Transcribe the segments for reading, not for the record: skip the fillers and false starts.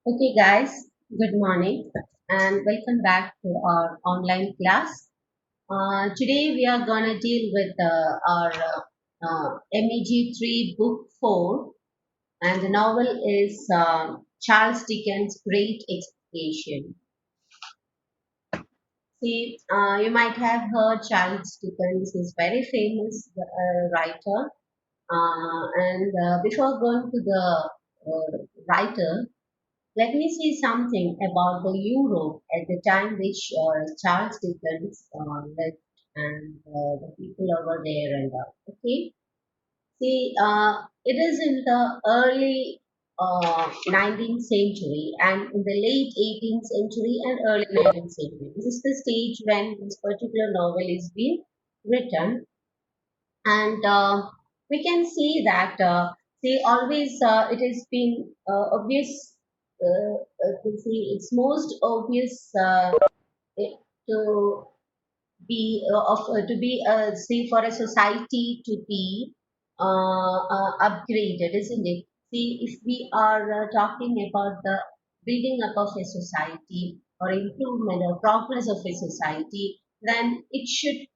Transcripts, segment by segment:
Okay, guys, good morning and welcome back to our online class. Today we are going to deal with our MEG 3 Book 4, and the novel is Charles Dickens' Great Expectation. See, you might have heard Charles Dickens is very famous writer. And before going to the writer, let me say something about the Europe at the time which Charles Dickens lived and the people over there and all. Okay, see, it is in the early 19th century and in the late 18th century and early 19th century. This is the stage when this particular novel is being written, and we can see that see always it has been obvious to see it's most obvious to to be say for a society to be upgraded, isn't it? See, if we are talking about the building up of a society or improvement or progress of a society, then it should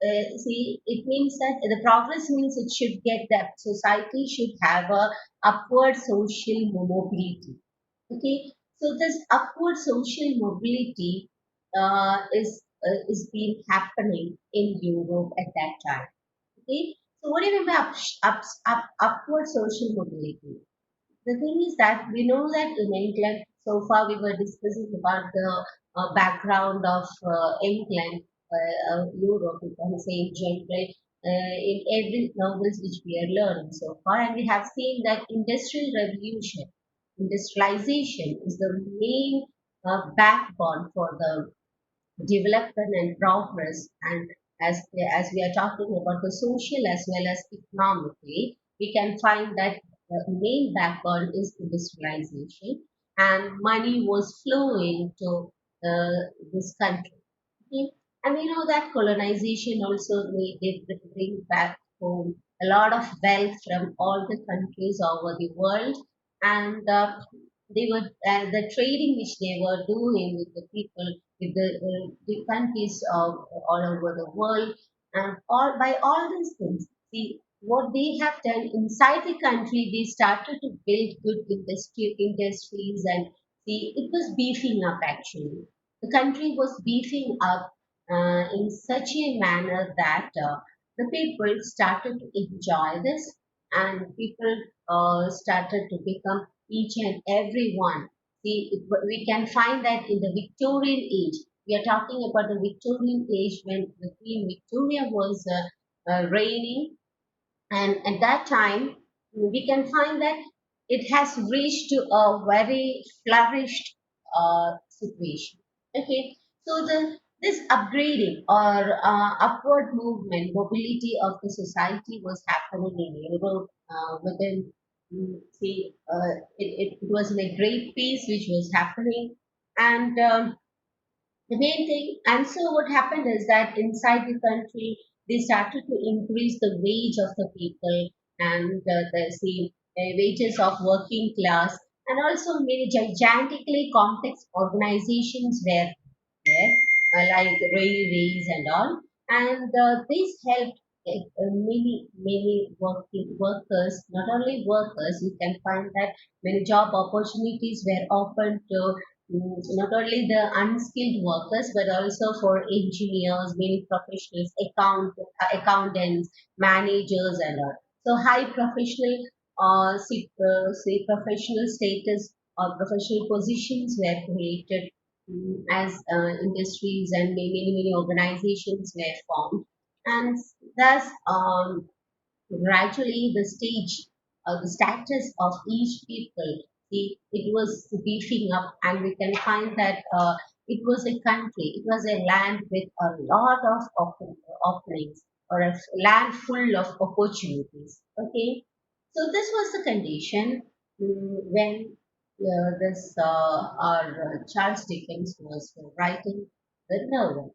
see it means that the progress means it should get that society should have a upward social mobility. Okay, so this upward social mobility is being happening in Europe at that time. Okay, so what do you mean by upward social mobility? The thing is that we know that in England, so far we were discussing about the background of England, Europe, we can say in general, in every novels which we are learning so far, and we have seen that industrial revolution, industrialization is the main backbone for the development and progress. And as we are talking about the social as well as economically, we can find that the main backbone is industrialization, and money was flowing to this country. Okay? And we know that colonization also did bring back home a lot of wealth from all the countries over the world, and they were the trading which they were doing with the people, with the countries of all over the world, and all by all these things. See what they have done inside the country. They started to build good industries, and see it was beefing up actually. The country was beefing up in such a manner that the people started to enjoy this, and people started to become each and every one. See, we can find that in the Victorian age. We are talking about the Victorian age when the Queen Victoria was reigning, and at that time we can find that it has reached to a very flourished situation. Okay, so the this upgrading or upward movement mobility of the society was happening in Europe within see it was in a great pace which was happening, and the main thing. And so what happened is that inside the country, they started to increase the wage of the people, and the wages of working class, and also many gigantically complex organizations were there, like railways and all. And this helped many working workers, not only workers, you can find that many job opportunities were open to not only the unskilled workers but also for engineers, many professionals, accountants, managers, and all. So high professional, say professional status or professional positions were created as industries, and many organizations were formed, and thus gradually the status of each people, it was beefing up, and we can find that it was a country, it was a land with a lot of openings, or a land full of opportunities. Okay, so this was the condition when this our Charles Dickens was writing the novel.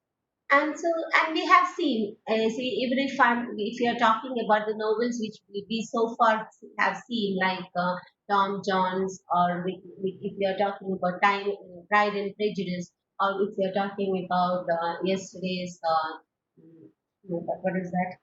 And so, and we have seen, see, even if you are talking about the novels which we so far have seen, like Tom Jones, or if you are talking about Time, Pride and Prejudice, or if you are talking about yesterday's, what is that?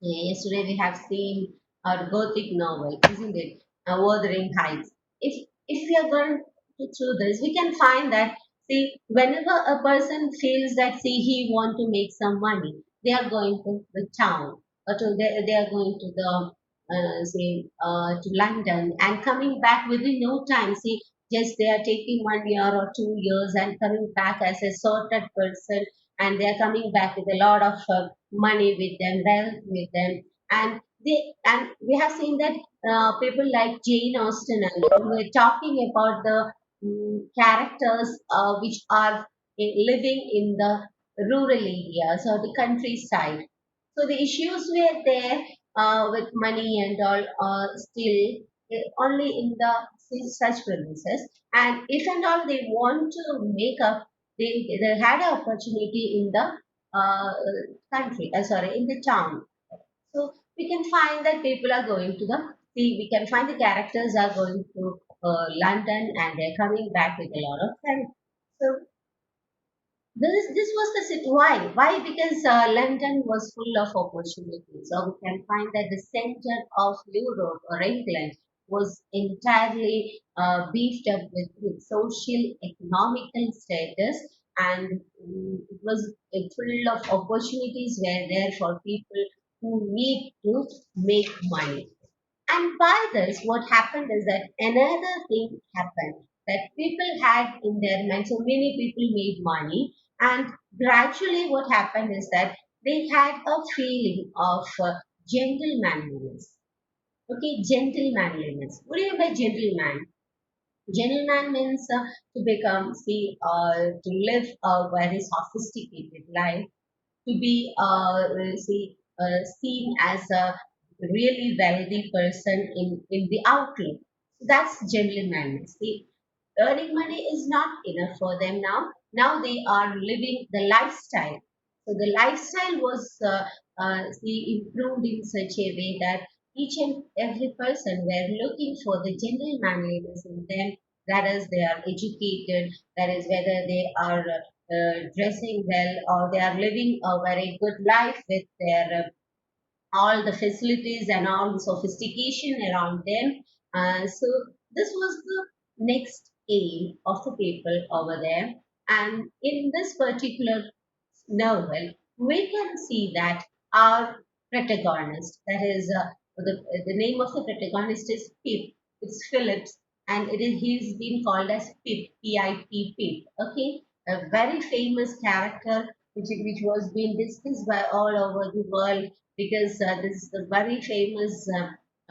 Yeah, yesterday we have seen our Gothic novel, isn't it? Wuthering Heights. If we are going to through this, we can find that, see, whenever a person feels that, see, he want to make some money, they are going to the town, or they are going to the to London, and coming back within no time. See, just they are taking 1 year or 2 years and coming back as a sorted person, and they are coming back with a lot of money with them, wealth with them, and we have seen that people like Jane Austen and all were talking about the characters which are living in the rural areas or the countryside. So the issues were there with money and all still only in the such premises. And if and all they want to make up, they had an opportunity in the country, sorry, in the town. So we can find that people are going to the, see, we can find the characters are going to London, and they're coming back with a lot of friends. So this was the why because London was full of opportunities. So we can find that the center of Europe or England was entirely beefed up with social economical status, and it was full of opportunities were there for people who need to make money. And by this, what happened is that another thing happened, that people had in their mind, so many people made money, and gradually what happened is that they had a feeling of gentlemanliness. Okay, gentlemanliness. What do you mean by gentleman? Gentleman means to become, see, to live a very sophisticated life, to be seen as a really wealthy person in the outlook. So that's gentleman. See, earning money is not enough for them now. Now they are living the lifestyle. So the lifestyle was improved in such a way that each and every person were looking for the gentlemanliness in them. That is, they are educated. That is, whether they are dressing well, or they are living a very good life with their all the facilities and all the sophistication around them. So this was the next aim of the people over there. And in this particular novel, we can see that our protagonist, that is the name of the protagonist is Pip. It's Phillips, and he's been called as Pip, P-I-P, Pip. Okay, a very famous character which was being discussed by all over the world, because this is a very famous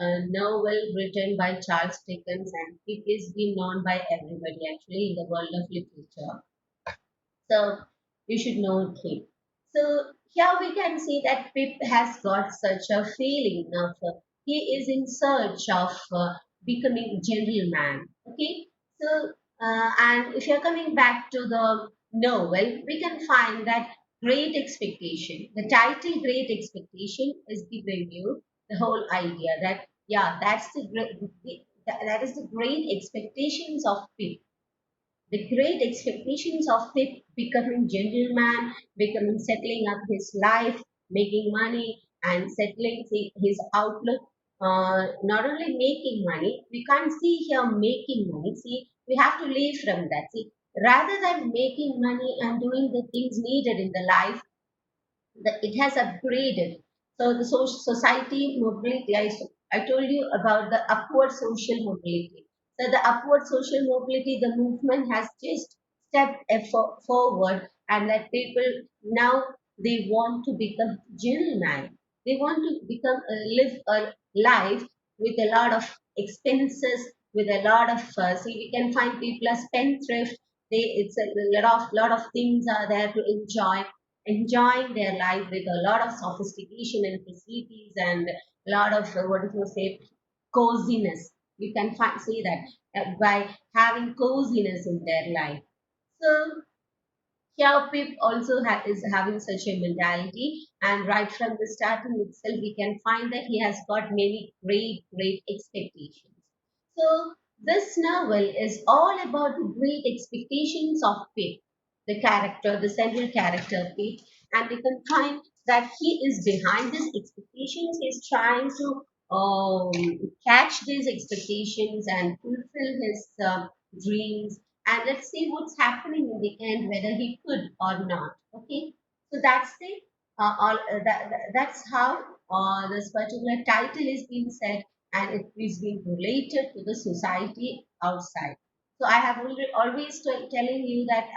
novel written by Charles Dickens, and it is being known by everybody actually in the world of literature. So you should know him. So here we can see that Pip has got such a feeling of he is in search of becoming gentleman. Okay, so and if you're coming back to the novel, we can find that Great Expectation. The title Great Expectation is giving you the whole idea that, yeah, that's that is the great expectations of Pip, the great expectations of Pip becoming gentleman, becoming settling up his life, making money, and settling his outlook. Not only making money, we can't see here making money. See, we have to leave from that. See, rather than making money and doing the things needed in the life, it has upgraded. So the social society mobility, I told you about the upward social mobility. So the upward social mobility, the movement has just stepped forward, and that people now they want to become gentleman. They want to become live a life with a lot of expenses, with a lot of see, we can find people as spendthrift. It's a lot of things are there to enjoying their life with a lot of sophistication and facilities, and a lot of what do you say, coziness. You can say that by having coziness in their life. So Here, Pip also is having such a mentality, and right from the starting itself, we can find that he has got many great expectations. So, this novel is all about the great expectations of Pip, the character, the central character of Pip, and we can find that he is behind these expectations. He's trying to catch these expectations and fulfill his dreams, and let's see what's happening in the end, whether he could or not. Okay, so that's the that's how this particular title is being said, and it is being related to the society outside. So I have always telling you that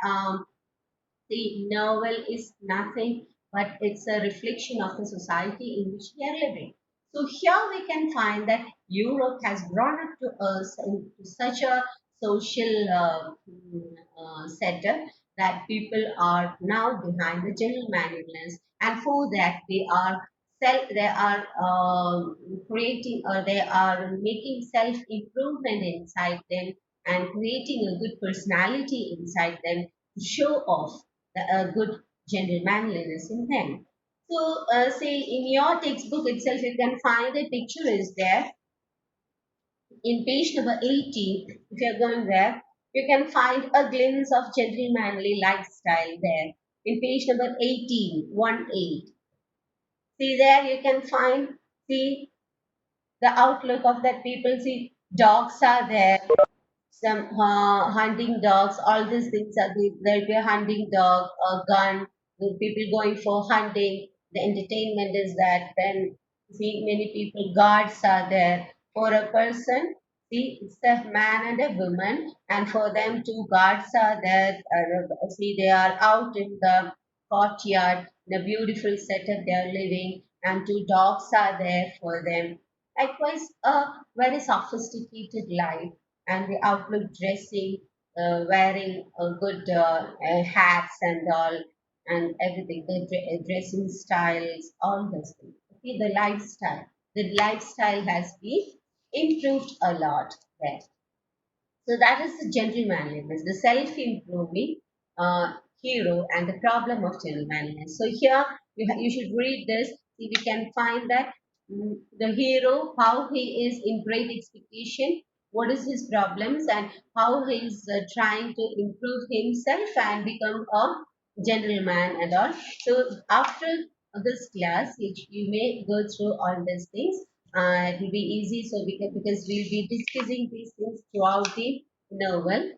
the novel is nothing but it's a reflection of the society in which we are living. So here we can find that Europe has brought up to us into such a social setup that people are now behind the general manuals, and for that they are creating, or they are making self improvement inside them, and creating a good personality inside them to show off a good gender manliness in them. So, say in your textbook itself, you can find a picture is there in page number 18. If you're going there, you can find a glimpse of gentlemanly lifestyle there. In page number 18, 1 8. See there, you can find, see the outlook of that people. See, dogs are there, some hunting dogs, all these things are there. There'll be a hunting dog, a gun, the people going for hunting. The entertainment is that. Then see many people, guards are there for a person. See, it's a man and a woman, and for them two guards are there. See, they are out in the courtyard in a beautiful setup they are living, and two dogs are there for them. Likewise, a very sophisticated life, and the outlook dressing, wearing a good hats and all, and everything, the dressing styles, all those things. Okay, the lifestyle has been improved a lot there. So that is the gentlemanliness, the self-improving hero, and the problem of gentlemanliness. So here you should read this. See, we can find that the hero, how he is in great expectation, what is his problems, and how he is trying to improve himself and become a gentleman and all. So after this class, which you may go through all these things, it will be easy. So because we'll be discussing these things throughout the novel,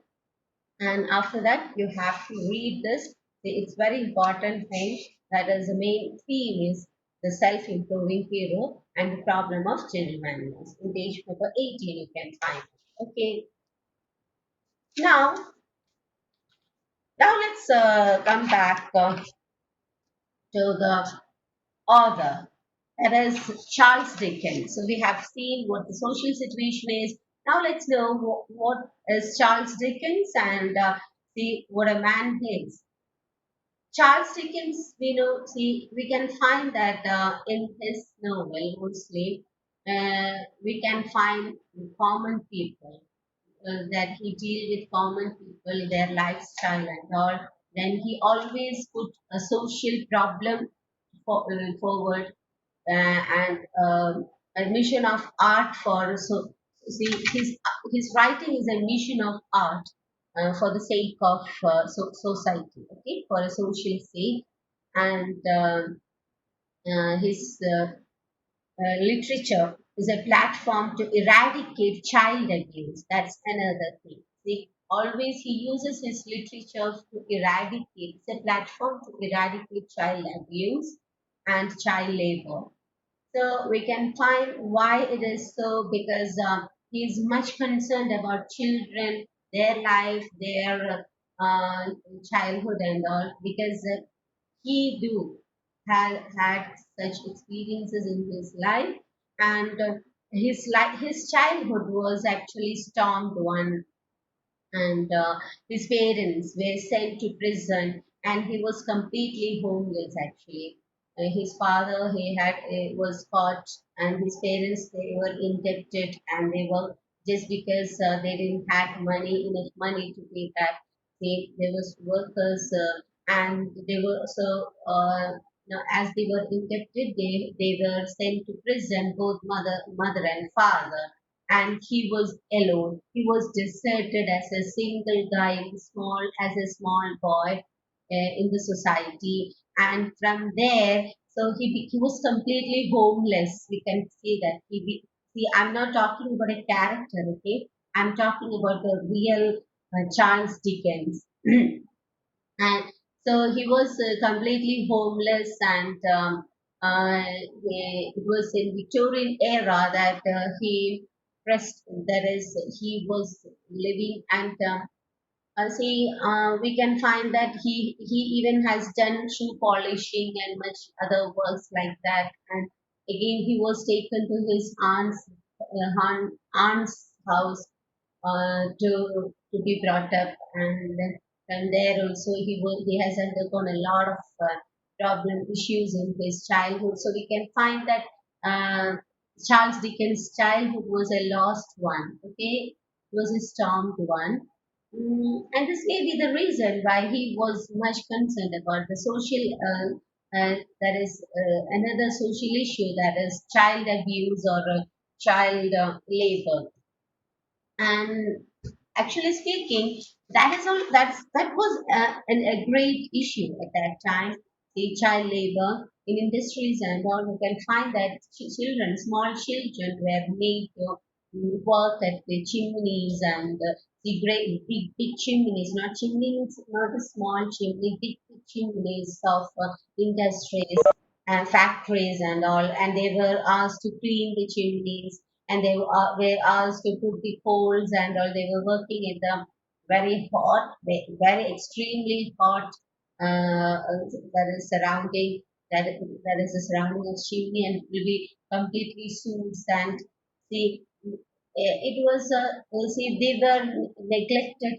and after that you have to read this. It's very important thing, that is the main theme is the self-improving hero and the problem of gentlemanliness. In page number 18 you can find it. Okay, now let's come back to the author, that is Charles Dickens. So we have seen what the social situation is. Now let's know what is Charles Dickens, and see what a man is. Charles Dickens, we know, see, we can find that in his novel mostly, we can find common people, that he deal with common people, their lifestyle and all. Then he always put a social problem forward, and a mission of art for, so see his writing is a mission of art for the sake of society, okay, for a social sake. And his literature is a platform to eradicate child abuse. That's another thing. See, always he uses his literature to eradicate, it's a platform to eradicate child abuse and child labor. So we can find why it is so, because he is much concerned about children, their life, their childhood and all, because he do had such experiences in his life, and his childhood was actually stormed one, and his parents were sent to prison, and he was completely homeless actually. His father, he had was caught, and his parents, they were indebted, and they were, just because they didn't have enough money to pay back. There was workers and they were so as they were indebted, they were sent to prison, both mother and father, and he was alone. He was deserted as a single guy, as a small boy in the society, and from there, so he was completely homeless. We can see that see. I'm not talking about a character, okay? I'm talking about the real Charles Dickens. And so he was completely homeless, and it was in Victorian era that he pressed, that is, he was living, and see, we can find that he even has done shoe polishing and much other works like that. And again, he was taken to his aunt's house to be brought up, and then from there also he has undergone a lot of problem issues in his childhood. So we can find that uh, Charles Dickens' childhood was a lost one. Okay, it was a stormed one. And this may be the reason why he was much concerned about the social, that is another social issue, that is child abuse or child labor. And actually speaking, that was a great issue at that time. The child labor in industries and all, you can find that small children were made to work at the chimneys, and the great big chimneys, not a small chimney, big chimneys of industries and factories and all, and they were asked to clean the chimneys, and they were asked to put the poles and all. They were working in the very hot, very extremely hot, that is surrounding, that is the surrounding of chimney, and it will be completely soothed. And see, it was see, they were neglected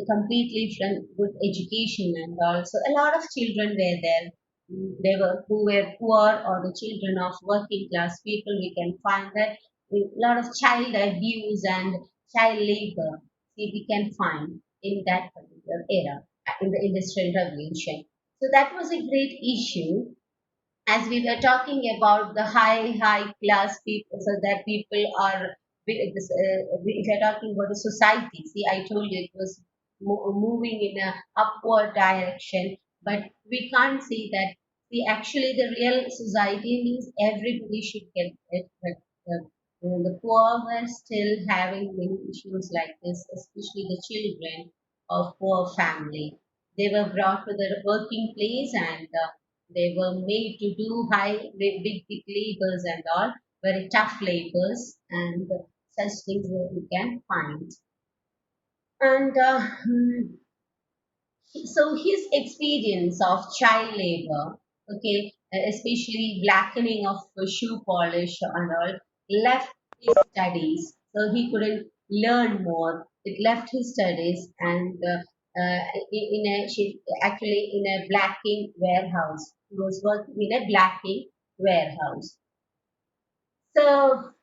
completely from good education, and also a lot of children were there. They were who were poor, or the children of working class people. We can find that a lot of child abuse and child labor. See, we can find in that particular era, in the industrial revolution. So that was a great issue, as we were talking about the high class people, so that people are, if you're talking about the society, see, I told you it was moving in a upward direction, but we can't see that. See, actually the real society means everybody should get it, but the poor were still having many issues like this, especially the children of poor family. They were brought to the working place, and they were made to do big labors and all, very tough labors, and such things that we can find. And so his experience of child labor, okay, especially blackening of shoe polish and all, left his studies. So he couldn't learn more. It left his studies, and actually in a blacking warehouse. He was working in a blacking warehouse. So,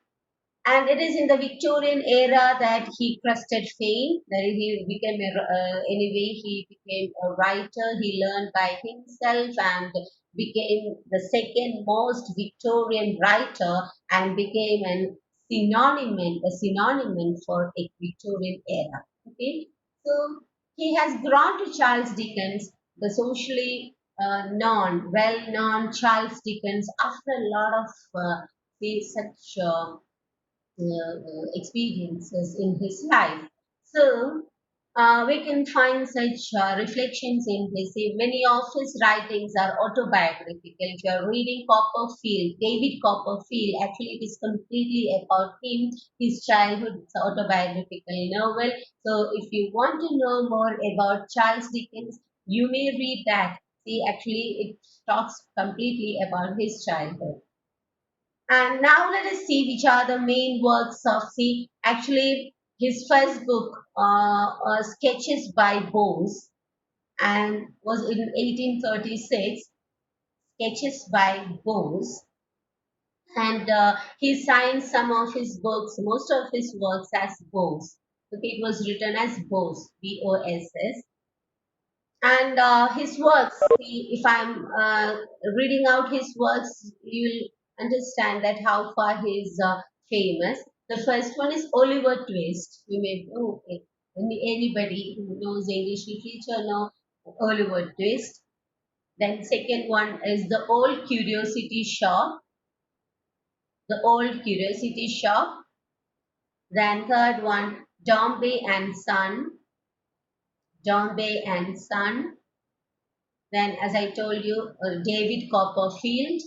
and it is in the Victorian era that he crested fame. That he became anyway, he became a writer. He learned by himself and became the second most Victorian writer, and became a synonym for a Victorian era. Okay, so he has grown to Charles Dickens, the socially well-known Charles Dickens, after a lot of such experiences in his life. So we can find such reflections in his. Many of his writings are autobiographical. If you are reading Copperfield, David Copperfield, actually it is completely about him, his childhood. It's autobiographical novel. So if you want to know more about Charles Dickens, you may read that. See, actually, it talks completely about his childhood. And now let us see which are the main works of, see, actually his first book, Sketches by Boz, and was in 1836, Sketches by Boz. And he signed some of his books, most of his works, as Boz. Okay, it was written as Boz, Boss. And his works, if I'm reading out his works, you'll understand that how far he is famous. The first one is Oliver Twist. You may know anybody who knows English literature know Oliver Twist. Then second one is the Old Curiosity Shop. The Old Curiosity Shop. Then third one, Dombey and Son. Dombey and Son. Then, as I told you, David Copperfield.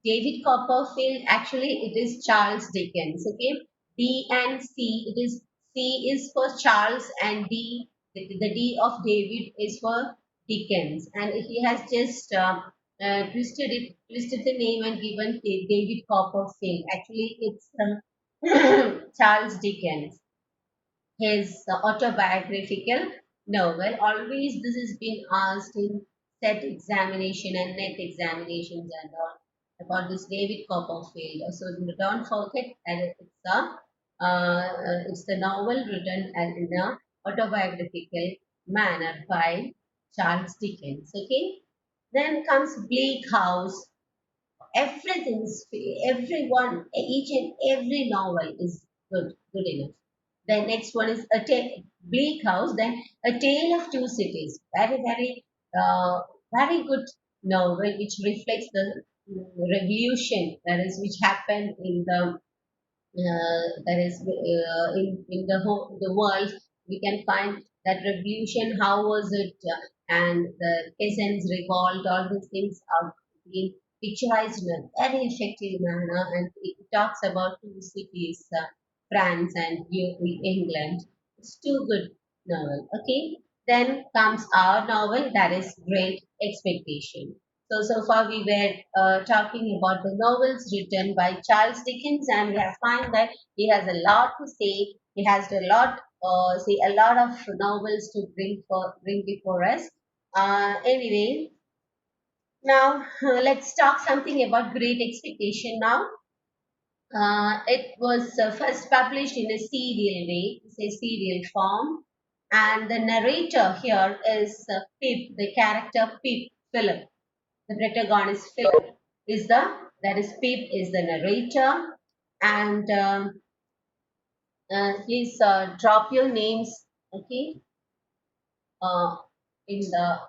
David Copperfield, actually, it is Charles Dickens. Okay, D and C. It is C is for Charles, and D, the D of David is for Dickens, and he has just twisted the name and given David Copperfield. Actually, it's Charles Dickens, his autobiographical novel. Always this has been asked in set examination and net examinations and all about this David Copperfield. So don't forget that it's the novel written in a autobiographical manner by Charles Dickens. Okay. Then comes Bleak House. Everything's everyone, each and every novel is good enough. The next one is Bleak House. Then A Tale of Two Cities. Very good novel which reflects the revolution that is which happened in the that is in the whole the world. We can find that revolution, how was it, and the peasants revolt, all these things are being picturized in a very effective manner, and it talks about two cities, France and England. It's too good novel. Okay, then comes our novel, that is Great Expectation. So far we were talking about the novels written by Charles Dickens, and we have found that he has a lot to say. He has a lot of novels to bring before us. Anyway, now let's talk something about Great Expectation. Now, it was first published in a serial way, it's a serial form, and the narrator here is Pip, the character Pip Philip. The protagonist Philip is the that is Pip is the narrator, and please drop your names, okay, uh, in the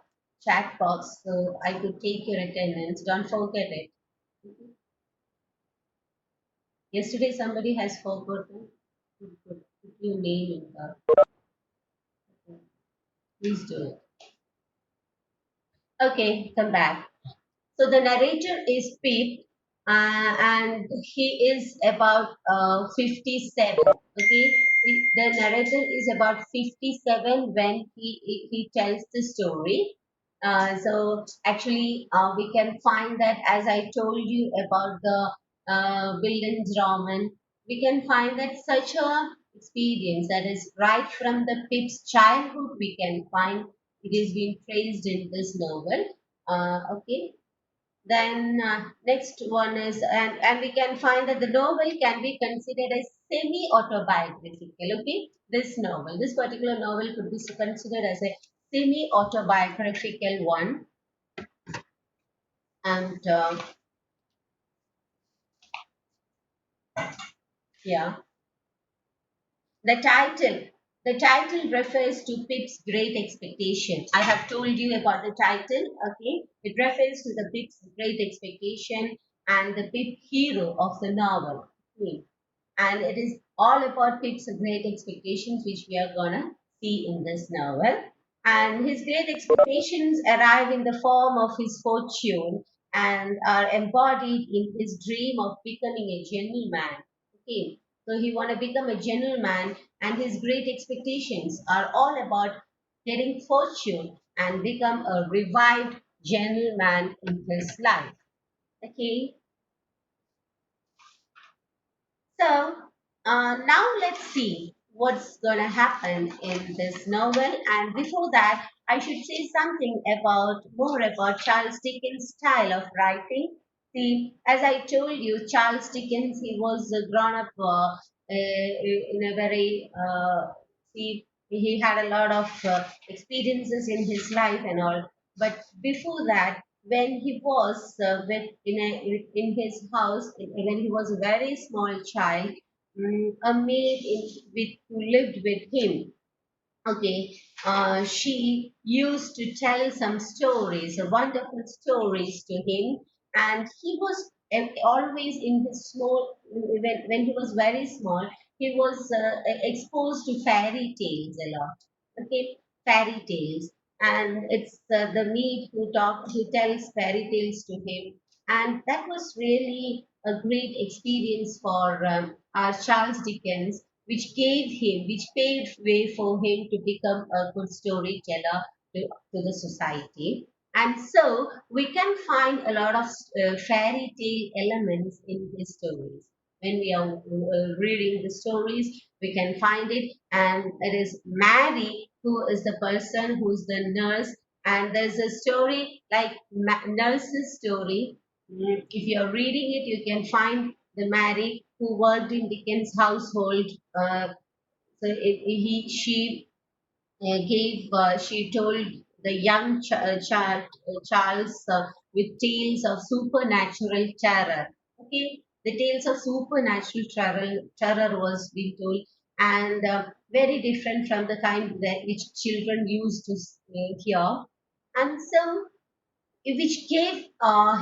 chat box so I could take your attendance. Don't forget it. Yesterday somebody has forgotten to put your name in the. Please do it. Okay, come back. So the narrator is Pip, and he is about 57. Okay, the narrator is about 57 when he tells the story. So actually, we can find that, as I told you about the Bildungsroman, we can find that such a experience that is right from the Pip's childhood. We can find it is being traced in this novel. Okay, then next one is, and we can find that the novel can be considered as semi-autobiographical. Okay, this novel, this particular novel could be considered as a semi-autobiographical one, and yeah, the title. The title refers to Pip's Great Expectation. I have told you about the title. Okay, it refers to the Pip's Great Expectation and the Pip hero of the novel. Okay. And it is all about Pip's great expectations, which we are gonna see in this novel. And his great expectations arrive in the form of his fortune and are embodied in his dream of becoming a gentleman. Okay, so he want to become a gentleman, and his great expectations are all about getting fortune and become a revived gentleman in his life. Okay, so now let's see what's going to happen in this novel. And before that, I should say something about more about Charles Dickens' style of writing. See, as I told you, Charles Dickens, he was grown up in a very see. he had a lot of experiences in his life and all. But before that, when he was in his house, when he was a very small child, a maid who lived with him. Okay, she used to tell some stories, wonderful stories to him, and he was always in his small, when he was very small, he was exposed to fairy tales a lot. Okay, fairy tales, and it's the maid who tells fairy tales to him, and that was really a great experience for our Charles Dickens, which paved way for him to become a good storyteller to the society. And so we can find a lot of fairy tale elements in his stories. When we are reading the stories, we can find it, and it is Mary who is the person who's the nurse. And there's a story like nurse's story. If you're reading it, you can find the Mary who worked in Dickens' household. So she told the young Charles with tales of supernatural terror. Okay, the tales of supernatural terror was being told, and very different from the kind that which children used to hear. And so which gave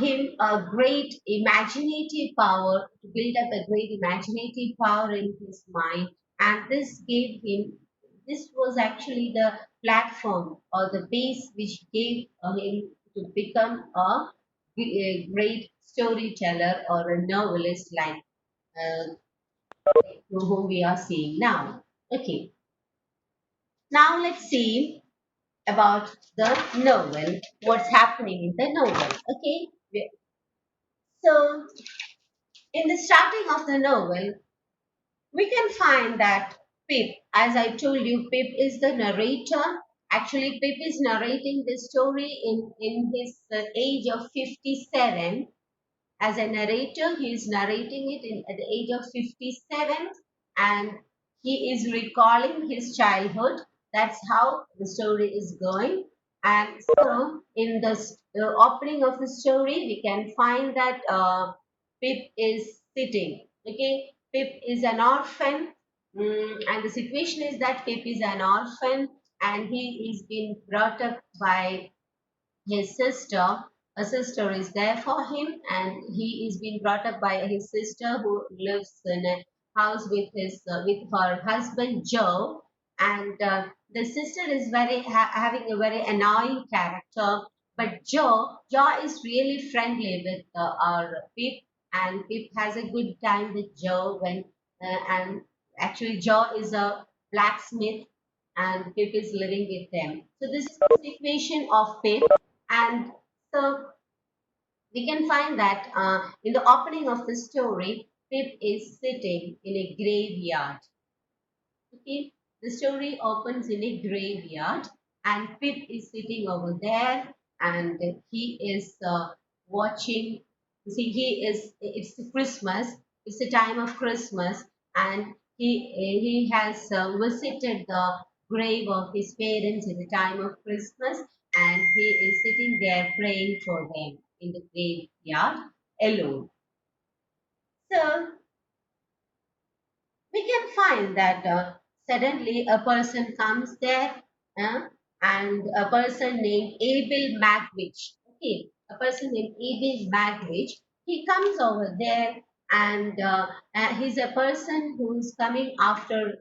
him a great imaginative power to build up a great imaginative power in his mind, and this was actually the platform or the base which gave him to become a great storyteller or a novelist like whom we are seeing now. Okay, now let's see about the novel, what's happening in the novel. Okay, so in the starting of the novel, we can find that Pip, as I told you, Pip is the narrator. Actually, Pip is narrating the story in his age of 57. As a narrator, he is narrating it at the age of 57, and he is recalling his childhood. That's how the story is going. And so, in the opening of the story, we can find that Pip is sitting. Okay, Pip is an orphan, and the situation is that Pip is an orphan and he is being brought up by his sister. A sister is there for him, and he is being brought up by his sister who lives in a house with her husband Joe. And the sister is having a very annoying character, but Joe is really friendly with our Pip, and Pip has a good time with Joe when and actually Joe is a blacksmith and Pip is living with them. So this is the situation of Pip, and so we can find that in the opening of the story, Pip is sitting in a graveyard. Okay, the story opens in a graveyard, and Pip is sitting over there, and he is watching. You see, It's Christmas. It's the time of Christmas, and he has visited the grave of his parents in the time of Christmas, and he is sitting there praying for them in the graveyard alone. So we can find that suddenly a person comes there uh, and a person named Abel Magwitch. Okay, a person named Abel Magwitch. He comes over there and he's a person who's coming after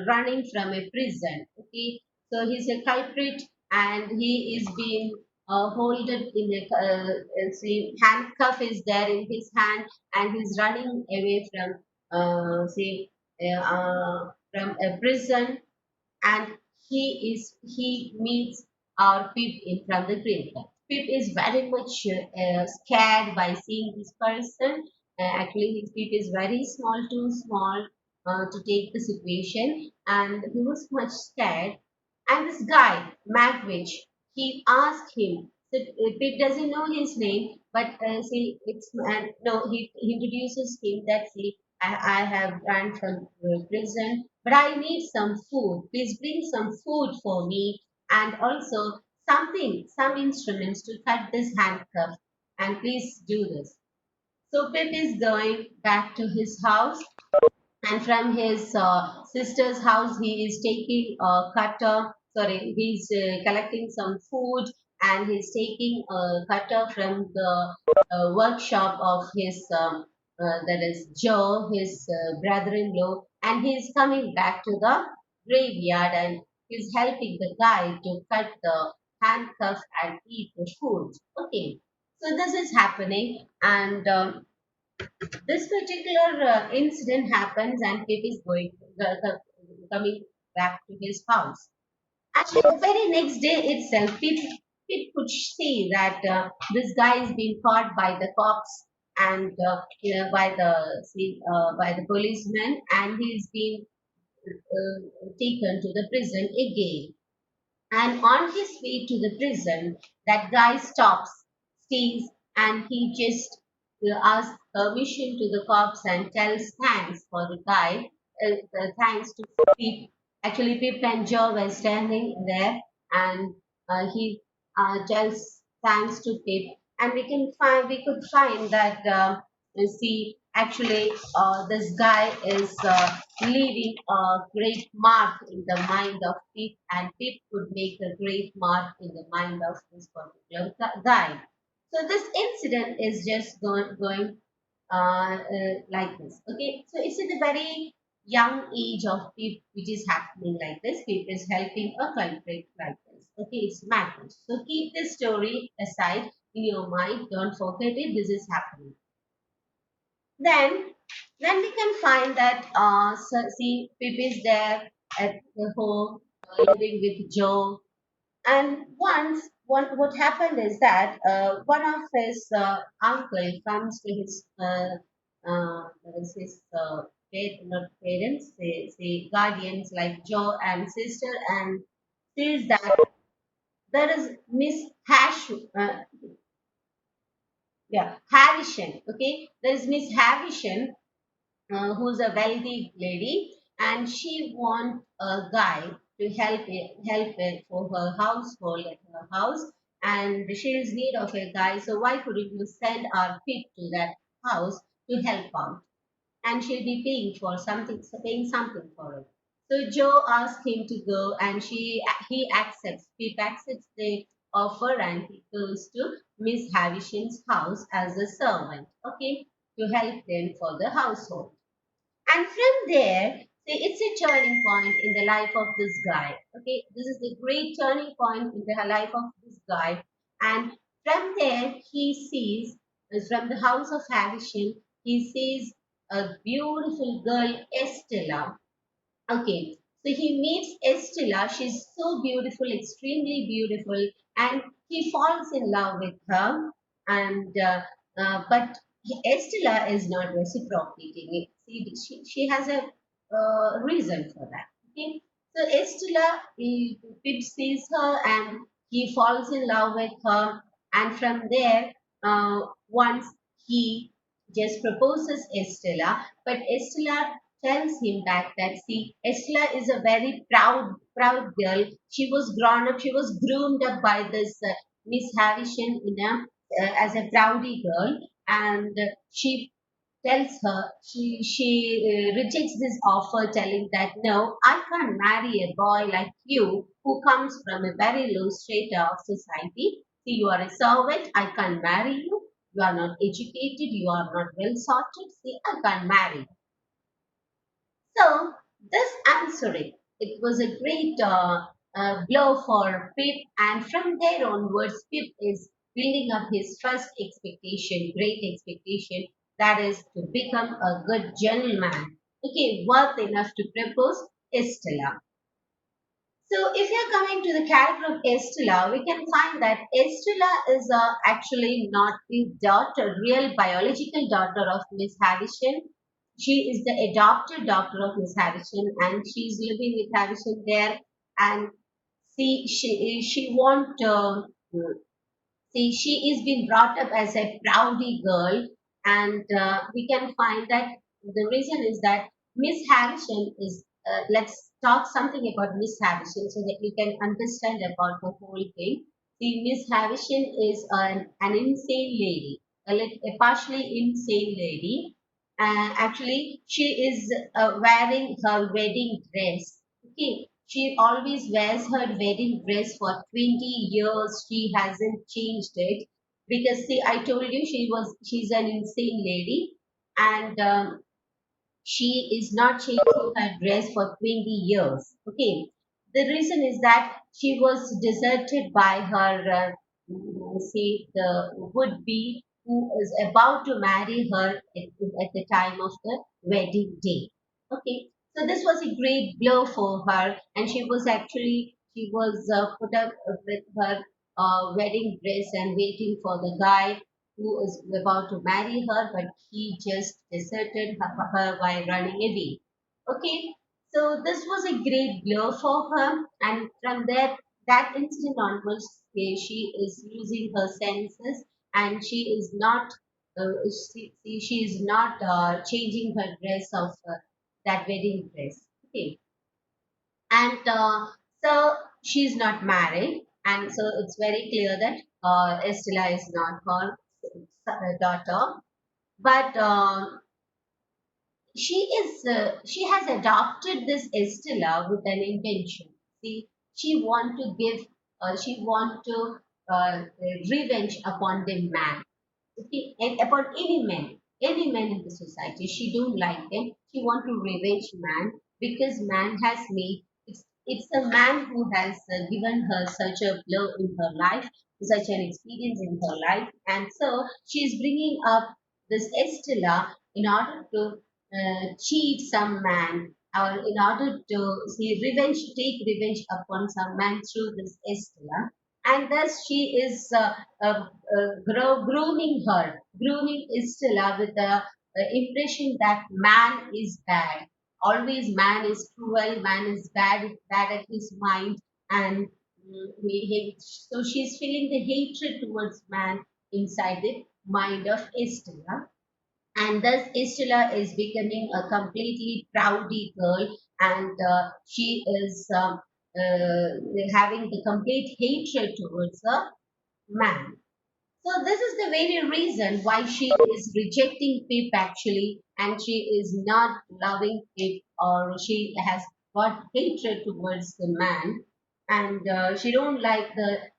running from a prison. Okay, so he's a culprit and he is being holded in a handcuff is there in his hand and he's running away from from a prison, and he meets our Pip in from the graveyard. Pip is very much scared by seeing this person. Actually, his Pip is very small, too small to take the situation, and he was much scared. And this guy, Magwitch, he asked him. So Pip doesn't know his name, but no, he introduces him that see, I have run from prison, but I need some food. Please bring some food for me and also something, some instruments to cut this handcuff. And please do this. So Pip is going back to his house, and from his sister's house he is taking a cutter, sorry, he's collecting some food, and he's taking a cutter from the workshop of his that is Joe, his brother-in-law, and he's coming back to the graveyard, and he's helping the guy to cut the handcuff and eat the food. Okay, so this is happening, and this particular incident happens, and Pip is coming back to his house. Actually, the very next day itself, Pip could see that this guy is being caught by the cops and by the policemen, and he's been taken to the prison again. And on his way to the prison, that guy stops, stays, and he just asks permission to the cops and tells thanks for the guy. Thanks to Pip. Actually, Pip and Joe were standing there, and he tells thanks to Pip. And we could find that you see, actually, this guy is leaving a great mark in the mind of Pip, and Pip could make a great mark in the mind of this particular guy. So this incident is just going like this. Okay, so it's at a very young age of Pip, which is happening like this. Pip is helping a culprit like this. Okay, it's madness. So keep this story aside in your mind. Don't forget it. This is happening. Then, then we can find that so see Pip is there at the home living with Joe, and once what happened is that one of his uncle comes to his that is his not parents, say guardians like Joe and sister, and says that there is Miss Havisham. Okay, there is Miss Havisham, who's a wealthy lady, and she wants a guy to help it for her household at her house, and she is need of a guy. So why couldn't you send our Pip to that house to help out? And she'll be paying something for it. So Joe asks him to go, and he accepts. Pip accepts the offer, and he goes to Miss Havisham's house as a servant. Okay, to help them for the household. And from there, see, it's a turning point in the life of this guy. Okay, this is the great turning point in the life of this guy. And from there, he sees, from the house of Havisham, he sees a beautiful girl, Estella. Okay, so he meets Estella. She's so beautiful, extremely beautiful, and he falls in love with her. And but Estella is not reciprocating it. See, she has a reason for that. Okay, so Estella, Pip sees her and he falls in love with her, and from there, once he just proposes Estella, but Estella tells him back that see, Estella is a very proud girl. She was grown up, she was groomed up by this Miss Havisham in as a proudy girl, and she tells her she rejects this offer, telling that no, I can't marry a boy like you who comes from a very low strata of society. See, you are a servant. I can't marry you. You are not educated. You are not well sorted. See, I can't marry. So this answering, it was a great blow for Pip, and from there onwards, Pip is building up his first expectation, great expectation, that is to become a good gentleman. Okay, worth enough to propose Estella. So, if you're coming to the character of Estella, we can find that Estella is actually not the daughter, real biological daughter of Miss Havisham. She is the adopted daughter of Miss Havisham, and she's living with Havisham there. And see, she won't see. She is being brought up as a proudy girl, and we can find that the reason is that Miss Havisham is let's talk something about Miss Havisham so that you can understand about the whole thing. See, Miss Havisham is an insane lady, a partially insane lady. Actually, she is wearing her wedding dress. Okay, she always wears her wedding dress for 20 years. She hasn't changed it because, see, I told you she's an insane lady, and she is not changing her dress for 20 years. Okay. The reason is that she was deserted by her, say, the would be who is about to marry her at the time of the wedding day. Okay. So this was a great blow for her, and she was put up with her wedding dress and waiting for the guy who is about to marry her, but he just deserted her by running away. Okay, so this was a great blow for her, and from that instant onwards, she is losing her senses, and she is not. She is not changing her dress of that wedding dress. Okay, and so she's not married, and so it's very clear that Estella is not her daughter, but she has adopted this Estella with an intention. See, she want to revenge upon the man. Okay, and upon any man in the society. She don't like them. She want to revenge man because man has made it's a man who has given her such a blow in her life, such an experience in her life, and so she is bringing up this Estella in order to cheat some man or in order to take revenge upon some man through this Estella, and thus she is grooming Estella with the impression that man is bad. Always man is cruel, man is bad at his mind, and so she's feeling the hatred towards man inside the mind of Estella, and thus Estella is becoming a completely proudy girl, and she is having the complete hatred towards a man. So this is the very reason why she is rejecting Pip actually, and she is not loving Pip, or she has got hatred towards the man, and she don't like the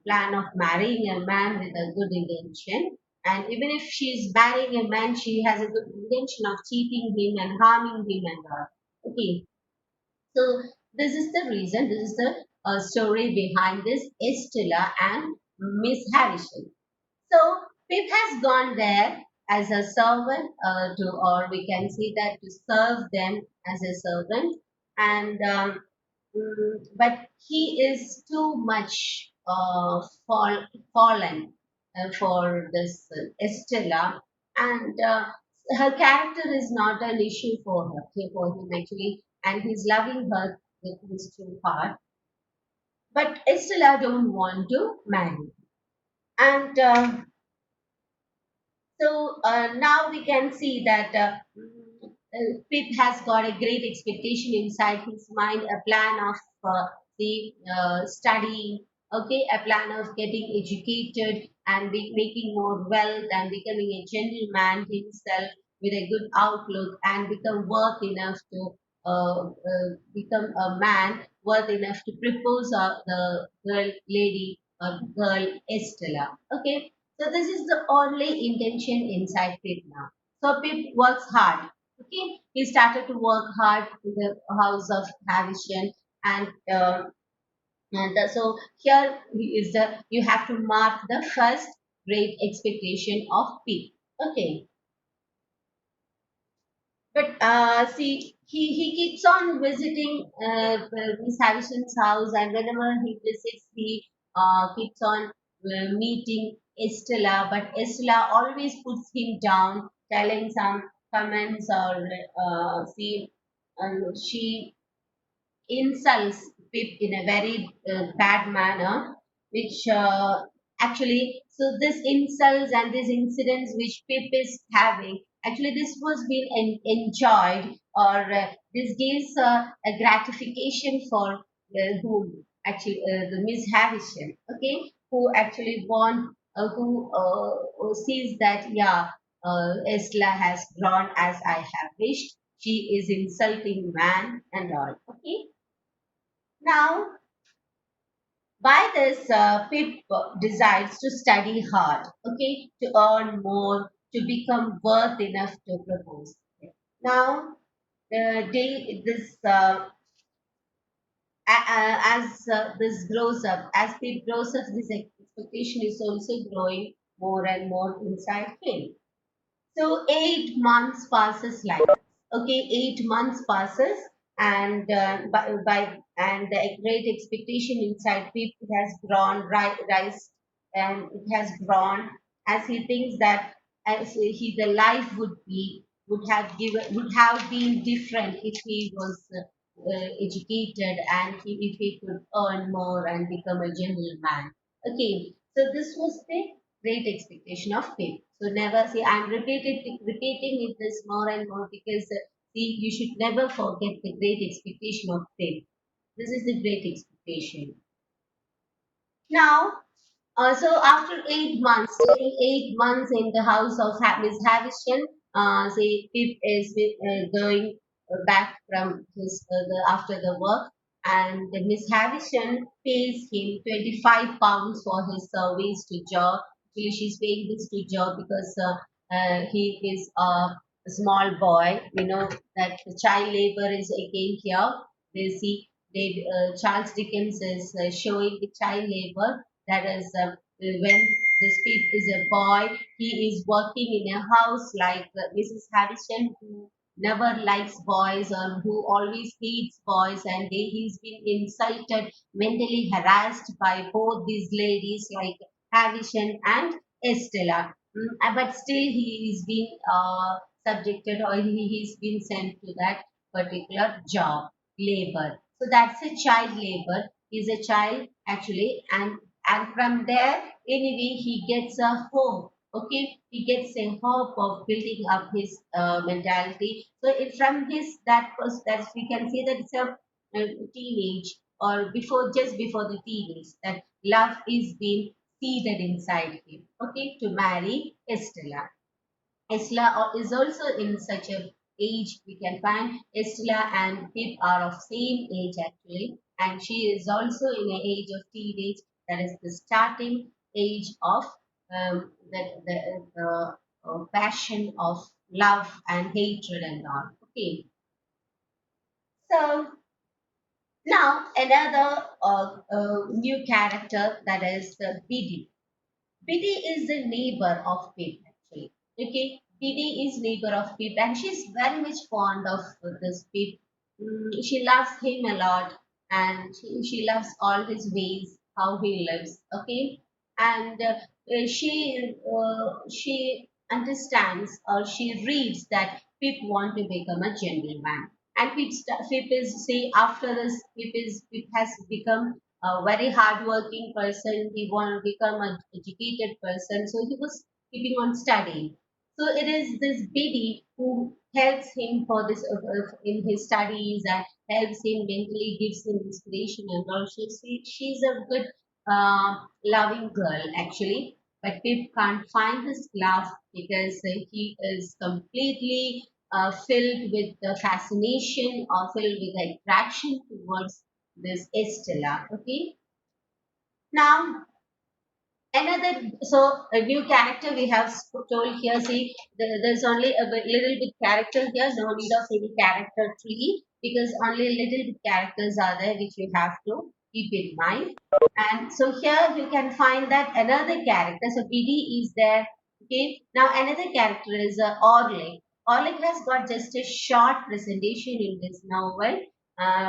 plan of marrying a man with a good intention. And even if she is marrying a man, she has a good intention of cheating him and harming him and all. Okay, so this is the reason. This is the story behind this Estella and Miss Harrison. So Pip has gone there as a servant or we can say that to serve them as a servant, and but he is too much fallen for this Estella, and her character is not an issue for him actually, and he's loving her with his true heart. But Estella don't want to marry, and so now we can see that Pip has got a great expectation inside his mind, a plan of the studying, okay, a plan of getting educated and making more wealth and becoming a gentleman himself with a good outlook and become worth enough to become a man worth enough to propose the girl lady or girl Estella. Okay, so this is the only intention inside Pip now. So Pip works hard. Okay, he started to work hard in the house of Havisham, and so here is the you have to mark the first great expectation of Pip. Okay, but see, he keeps on visiting Miss Harrison's house, and whenever he visits, he keeps on meeting Estella. But Estella always puts him down, telling some comments or she insults Pip in a very bad manner, which actually, so this insults and these incidents which Pip is having, actually, this was being enjoyed or this gives a gratification for whom actually the Miss Havisham, okay, who actually want who sees that yeah, Esla has grown as I have wished. She is insulting man and all. Okay, now by this, Pip decides to study hard, okay, to earn more, to become worth enough to propose. Now, this as this grows up, as Pip grows up, this expectation is also growing more and more inside him. So 8 months passes like this. Okay, 8 months passes, and and the great expectation inside people has grown, rise, and it has grown as he thinks that as he the life would have been different if he was educated and if he could earn more and become a gentleman. Okay, so this was the great expectation of Pip. So never see, I'm repeating it this more and more because see, you should never forget the great expectation of Pip. This is the great expectation. Now, so after 8 months, staying 8 months in the house of Miss Havisham, say Pip is going back from after the work, and Miss Havisham pays him 25 pounds for his service to job. Actually, she's paying this to job because he is a small boy. You know that the child labor is again here. They see. Charles Dickens is showing the child labor that is when this kid is a boy, he is working in a house like Mrs. Harrison, who never likes boys or who always hates boys, and he's been insulted, mentally harassed by both these ladies like Harrison and Estella. But still, he is being subjected or he's been sent to that particular job, labor. So that's a child labor. Is a child actually, and from there anyway he gets a hope. Okay, he gets a hope of building up his mentality. So from his that we can say that it's a teenage or before just before the teenage that love is being seeded inside him. Okay, to marry Estella. Estella is also in such a age we can find Estella and Pip are of same age actually, and she is also in an age of teenage, that is the starting age of the passion of love and hatred and all. Okay, so now another new character, that is Biddy. Biddy is the neighbor of Pip, actually. Okay, Biddy is neighbor of Pip, and she's very much fond of this Pip. She loves him a lot, and she loves all his ways, how he lives. Okay, and she understands or she reads that Pip want to become a gentleman, and Pip is say after this Pip has become a very hardworking person. He want to become an educated person, so he was keeping on studying. So it is this Biddy who helps him for this in his studies and helps him mentally, gives him inspiration and all. She's a good, loving girl actually. But Pip can't find his love because he is completely filled with the fascination or filled with the attraction towards this Estella. Okay, now another, so a new character we have told here. See, there's only a little bit character here, no need of any character tree because only little bit characters are there which we have to keep in mind. And so here you can find that another character, so BD is there. Okay, now another character is Orlick. Orlick has got just a short presentation in this novel,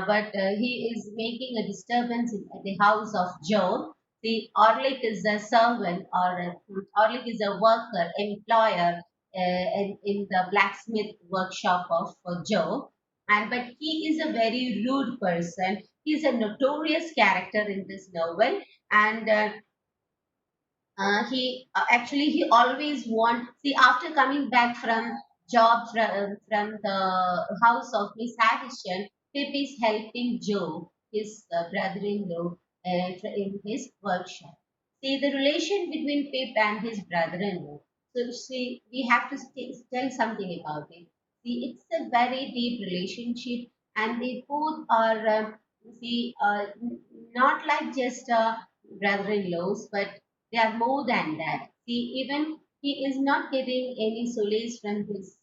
but he is making a disturbance at the house of Joe. The Orlick is a servant, or Orlick is a worker, employer in the blacksmith workshop of Joe. And but he is a very rude person. He is a notorious character in this novel, and he actually he always want see after coming back from job from the house of Miss Addison, Pip is helping Joe, his brother-in-law, in his workshop. See the relation between Pip and his brother-in-law. So see, we have to tell something about it. See, it's a very deep relationship, and they both are see not like just brother-in-laws, but they are more than that. See, even he is not getting any solace from his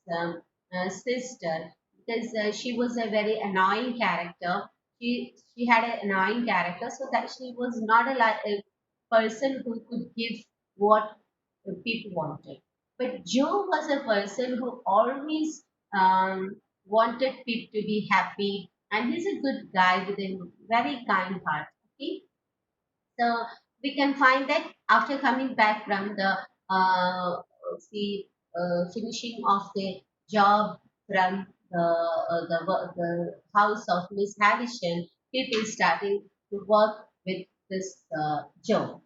sister because she was a very annoying character. She had an annoying character, so that she was not a person who could give what people wanted. But Joe was a person who always wanted people to be happy, and he's a good guy with a very kind heart. Okay, so we can find that after coming back from the finishing of the job from the house of Miss Havisham, people starting to work with this Joe.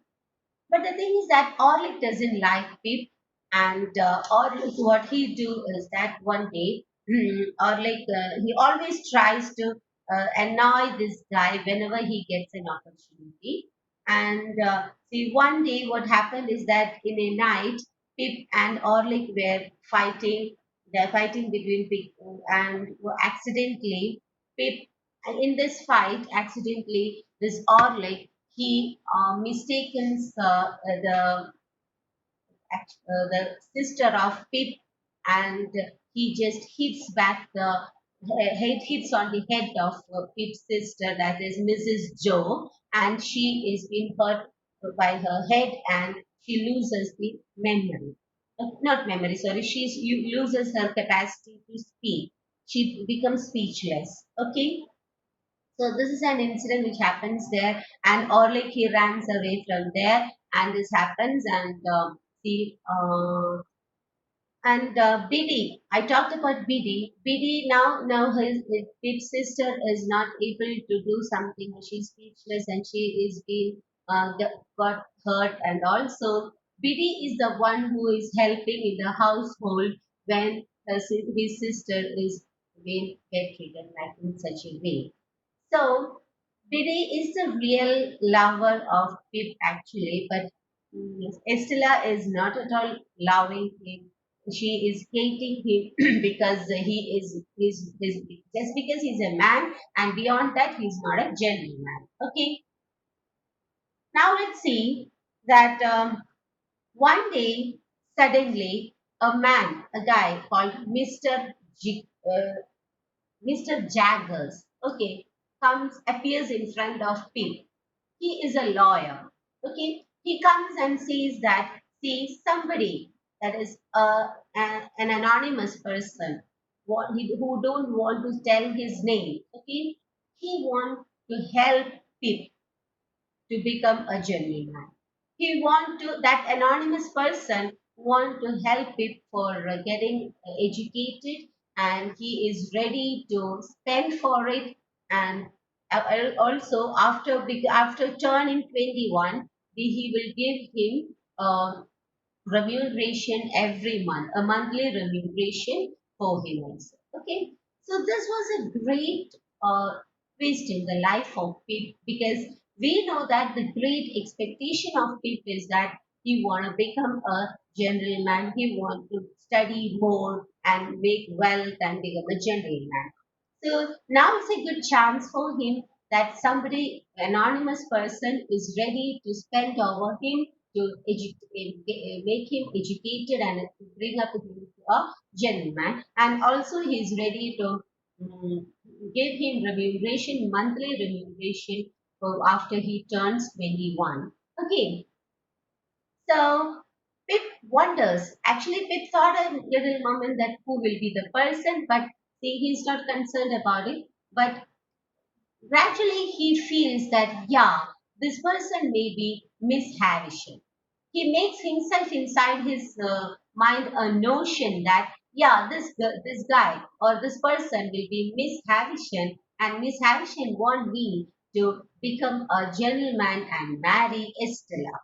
But the thing is that Orlick doesn't like Pip, and Orlick, what he do is that one day, Orlick, he always tries to annoy this guy whenever he gets an opportunity. And see, one day what happened is that in a night, Pip and Orlick were fighting. They're fighting between Pip and accidentally Pip. And in this fight, accidentally, this Orlick he mistakes the sister of Pip, and he just hits back the head hits on the head of Pip's sister, that is Mrs. Joe, and she is being hurt by her head, and she loses the memory. Not memory, sorry. Loses her capacity to speak. She becomes speechless. Okay, so this is an incident which happens there, and Orlik he runs away from there, and this happens, and Biddy. I talked about Biddy. Biddy now his big sister is not able to do something. She's speechless and she is being got hurt, and also Biddy is the one who is helping in the household when his sister is being bedridden, like in such a way. So Didi is the real lover of Pip actually, but Estella is not at all loving him. She is hating him because he's just because he's a man, and beyond that he's not a gentleman. Okay, now let's see that one day suddenly a guy called Mr. Jaggers, okay, appears in front of Pip. He is a lawyer. Okay, he comes and says that somebody that is an anonymous person who don't want to tell his name. Okay, he wants to help Pip to become a journeyman. He want to that anonymous person want to help it for getting educated, and he is ready to spend for it. And also after turning 21, he will give him remuneration every month, a monthly remuneration for him also. Okay, so this was a great twist in the life of Pip, because we know that the great expectation of Pip is that he want to become a gentleman, he want to study more and make wealth and become a gentleman. So now it's a good chance for him that somebody, anonymous person, is ready to spend over him to make him educated and bring up him to a gentleman. And also he is ready to mm, give him remuneration, monthly remuneration after he turns 21. Okay, so Pip wonders. Actually, Pip thought a little moment that who will be the person, but see, he's not concerned about it. But gradually, he feels that, yeah, this person may be Miss Havisham. He makes himself inside his mind a notion that, yeah, this guy or this person will be Miss Havisham, and Miss Havisham want me to become a gentleman and marry Estella.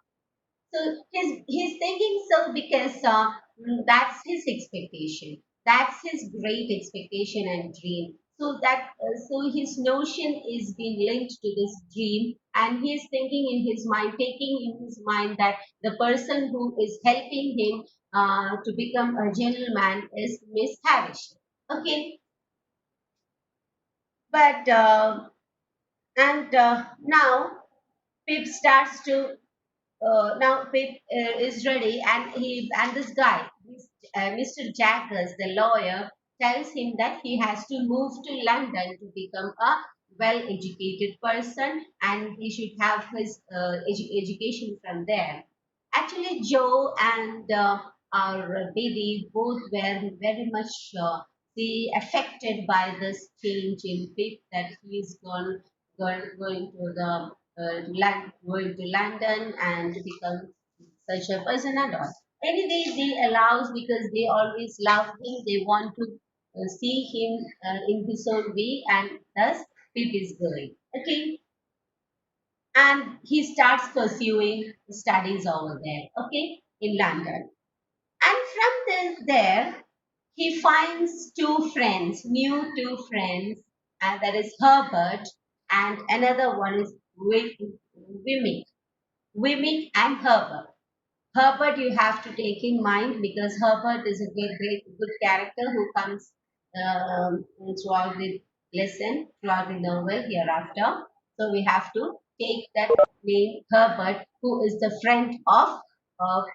So he's thinking so because that's his expectation. That's his great expectation and dream. So his notion is being linked to this dream, and he is thinking in his mind, taking in his mind that the person who is helping him to become a gentleman is Miss Havisham. Okay, but and now Pip starts to now Pip is ready, and this guy, Mr. Jaggers, the lawyer, tells him that he has to move to London to become a well-educated person, and he should have his education from there. Actually, Joe and our baby both were very much affected by this change in Pip, that he is going to the going to London and become such a person and all. Anyway, they allows because they always love him. They want to see him in his own way, and thus Pip is going. Okay, and he starts pursuing studies over there. Okay, in London, and from there he finds two friends, new two friends, and that is Herbert, and another one is Wimmick. Wimmick and Herbert. Herbert, you have to take in mind because Herbert is a good character who comes throughout the lesson, throughout the novel hereafter. So we have to take that name Herbert, who is the friend of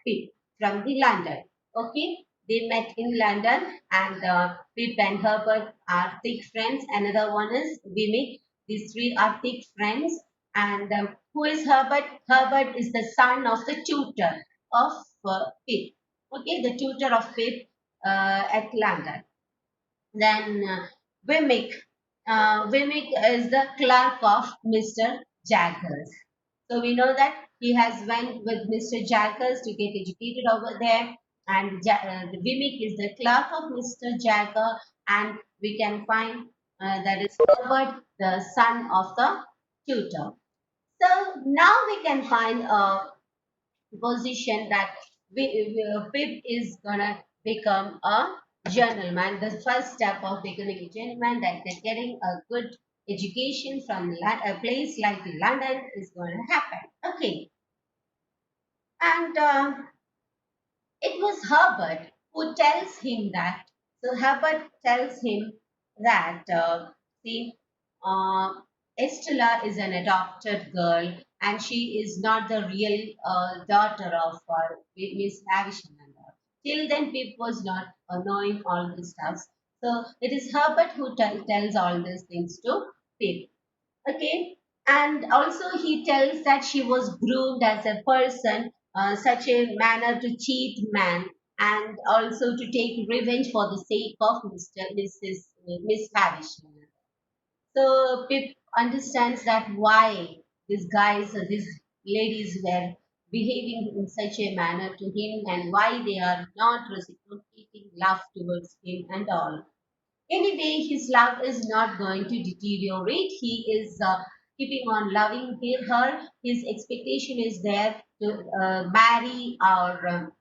Pip from the London. Okay, they met in London, and Pip and Herbert are thick friends. Another one is Wimmick. These three are thick friends. And who is Herbert? Herbert is the son of the tutor of Pitt. Okay, the tutor of Pitt at London. Then Wemmick. Wemmick is the clerk of Mr. Jaggers. So we know that he has went with Mr. Jaggers to get educated over there, and the Wemmick is the clerk of Mr. Jagger, and we can find that is Herbert, the son of the tutor. So now we can find a position that Pip is gonna become a journeyman. The first step of becoming a journeyman, that getting a good education from a place like London is going to happen. Okay, and it was Herbert who tells him that. So Herbert tells him that, see, uh, Estella is an adopted girl, and she is not the real daughter of Miss Havisham and all. Till then, Pip was not knowing all this stuff. So it is Herbert who tells all these things to Pip. Okay, and also he tells that she was groomed as a person, such a manner to cheat man, and also to take revenge for the sake of Miss Havisham. So Pip understands that why these guys or these ladies were behaving in such a manner to him, and why they are not reciprocating love towards him and all. Anyway, his love is not going to deteriorate. He is keeping on loving her. His expectation is there to marry our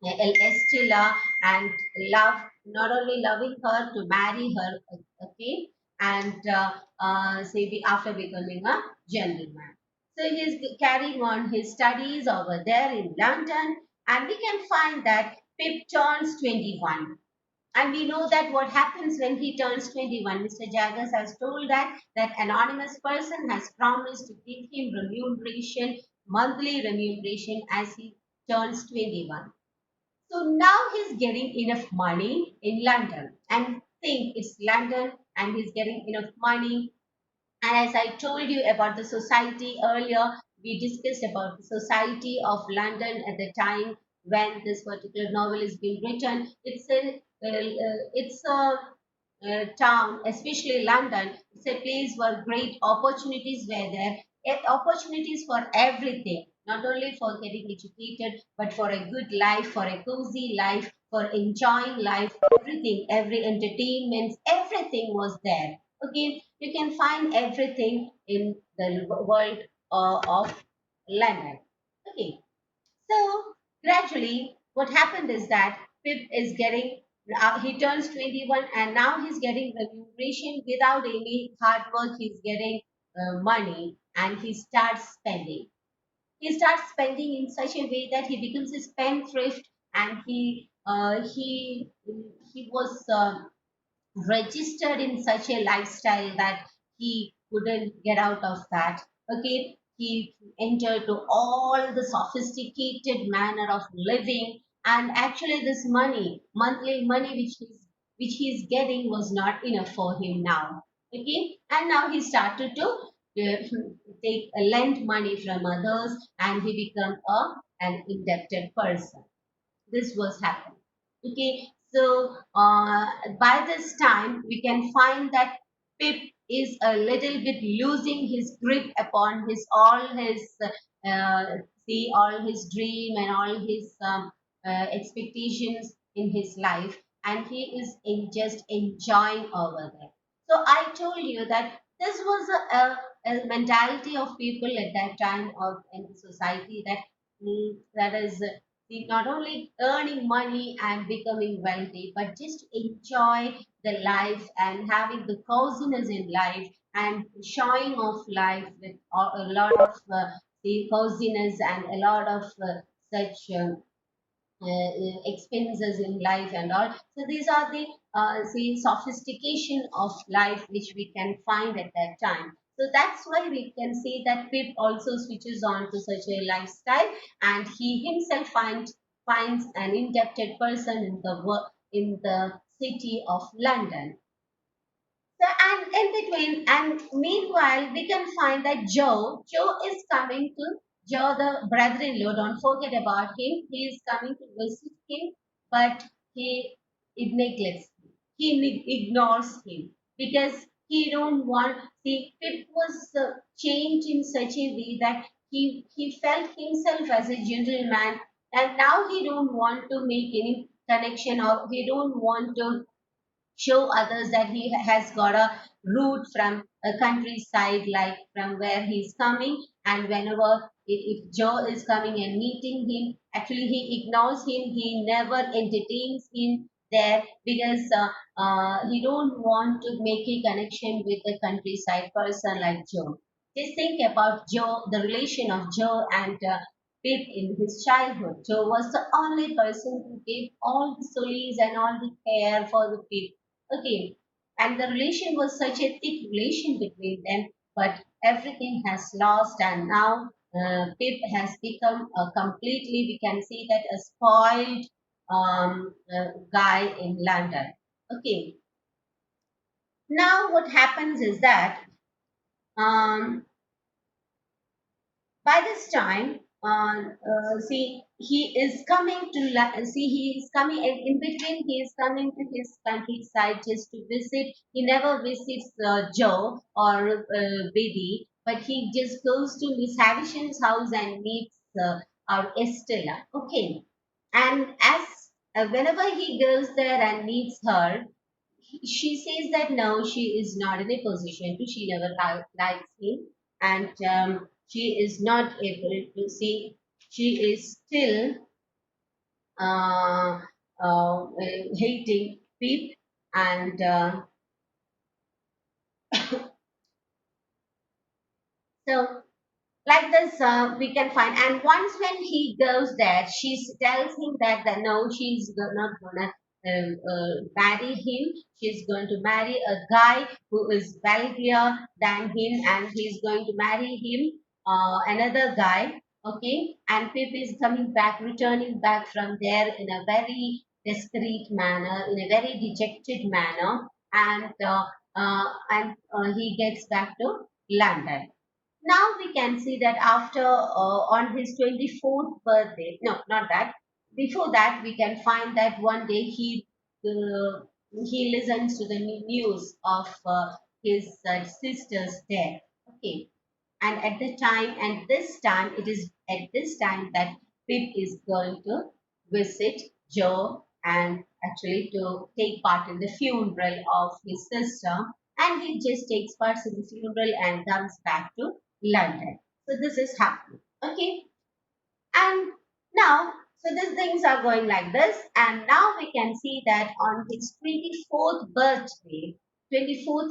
Estella, and love, not only loving her, to marry her, okay, and say after becoming a gentleman. So he is carrying on his studies over there in London, and we can find that Pip turns 21, and we know that what happens when he turns 21. Mr. Jaggers has told that anonymous person has promised to give him remuneration, monthly remuneration, as he turns 21. So now he's getting enough money in London, and think it's London, and he's getting enough money. And as I told you about the society earlier, we discussed about the society of London at the time when this particular novel is being written. It's a town, especially London. It's a place where great opportunities were there. Opportunities for everything, not only for getting educated, but for a good life, for a cozy life, for enjoying life, everything, every entertainment, everything was there. Okay, you can find everything in the world of London. Okay, so gradually, what happened is that Pip is getting Now he turns 21 and now he's getting remuneration without any hard work. He's getting money and he starts spending in such a way that he becomes a spendthrift, and he was registered in such a lifestyle that he couldn't get out of that. Okay, he entered to all the sophisticated manner of living, and actually this monthly money which he's getting was not enough for him now. Okay, and now he started to take lend money from others, and he become an indebted person. This was happening. Okay, so by this time we can find that Pip is a little bit losing his grip upon his all his uh, see all his dream and all his expectations in his life, and he is just enjoying over there. So I told you that this was a mentality of people at that time of in the society, that that is not only earning money and becoming wealthy, but just enjoy the life and having the coziness in life and showing off life with a lot of the coziness and a lot of such expenses in life and all. So these are the say sophistication of life which we can find at that time. So that's why we can say that Pip also switches on to such a lifestyle, and he himself finds an indebted person in in the city of London. So, and in between, and meanwhile, we can find that Joe is coming to Joe, the brother-in-law. Don't forget about him. He is coming to visit him, but he neglects him. He ignores him because he don't want. See, it was changed in such a way that he felt himself as a gentleman, and now he don't want to make any connection, or he don't want to show others that he has got a route from a countryside, like from where he's coming. And whenever if Joe is coming and meeting him, actually he ignores him, he never entertains him there, because he don't want to make a connection with a countryside person like Joe. Just think about Joe, the relation of Joe and Pip in his childhood. Joe was the only person who gave all the solace and all the care for the Pip. Okay, and the relation was such a thick relation between them, but everything has lost, and now Pip has become a completely, we can say that, a spoiled guy in London. Okay, now what happens is that um, by this time, see, he is coming to see, he is coming in between. He is coming to his countryside just to visit. He never visits Joe or Baby, but he just goes to Miss Havisham's house and meets our Estella. Okay, and as whenever he goes there and meets her, she says that no, she is not in a position to. She never likes him, and she is not able to see. She is still uh, hating Pip, and so like this we can find. And once when he goes there, she tells him that no, she's not gonna marry him. She's going to marry a guy who is wealthier than him, and he's going to marry him another guy. Okay, and Pip is coming back, returning back from there in a very discreet manner, in a very dejected manner, and he gets back to London. Now we can see that after on his 24th birthday, no, not that, before that, we can find that one day he listens to the news of his sister's death. Okay, and at the time, and this time, it is at this time that Pip is going to visit Joe and actually to take part in the funeral of his sister, and he just takes part in the funeral and comes back to London. So this is happening. Okay, and now, So these things are going like this, and now we can see that on his 24th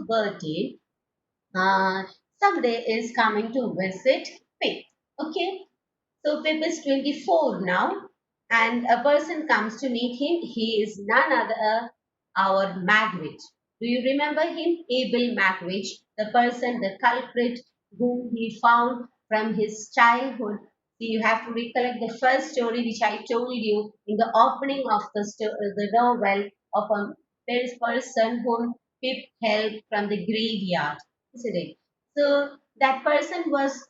birthday, uh, somebody is coming to visit Pip. Okay, so Pip is 24 now, and a person comes to meet him. He is none other our Magwitch. Do you remember him? Abel Magwitch, the person, the culprit whom he found from his childhood. So you have to recollect the first story which I told you in the opening of the novel of a person whom Pip helped from the graveyard, isn't it? So that person was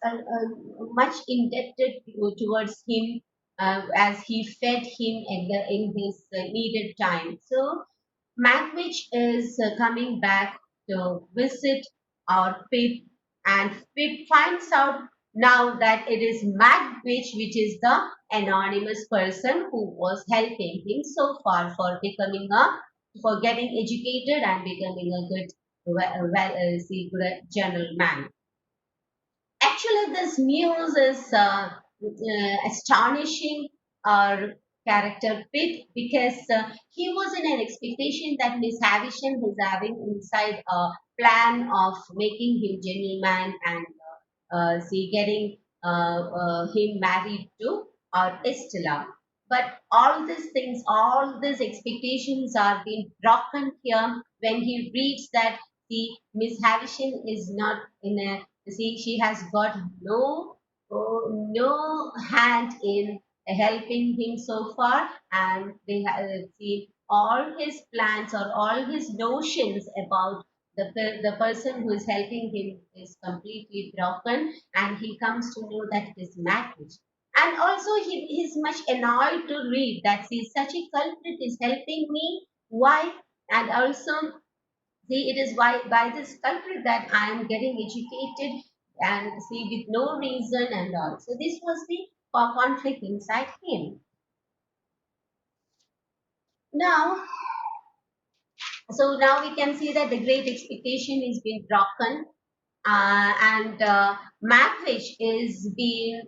much indebted towards him as he fed him in his needed time. So Magwitch is coming back to visit our Pip, and Pip finds out now that it is Magwitch which is the anonymous person who was helping him so far for getting educated and becoming a good general man. Actually, this news is astonishing our character Pip because he was in an expectation that Miss Havisham is having inside a plan of making him gentleman and getting him married to Estella. But all these things, all these expectations are being broken here when he reads that the Miss Havisham is not in a see, she has got no hand in helping him so far, and they see all his plans or all his notions about the person who is helping him is completely broken, and he comes to know that it is marriage. And also, he's much annoyed to read that see, such a culprit is helping me. Why? And also, see, it is by this culprit that I am getting educated and see with no reason and all. So this was the conflict inside him. Now, so now we can see that the great expectation is being broken, and Macfish is being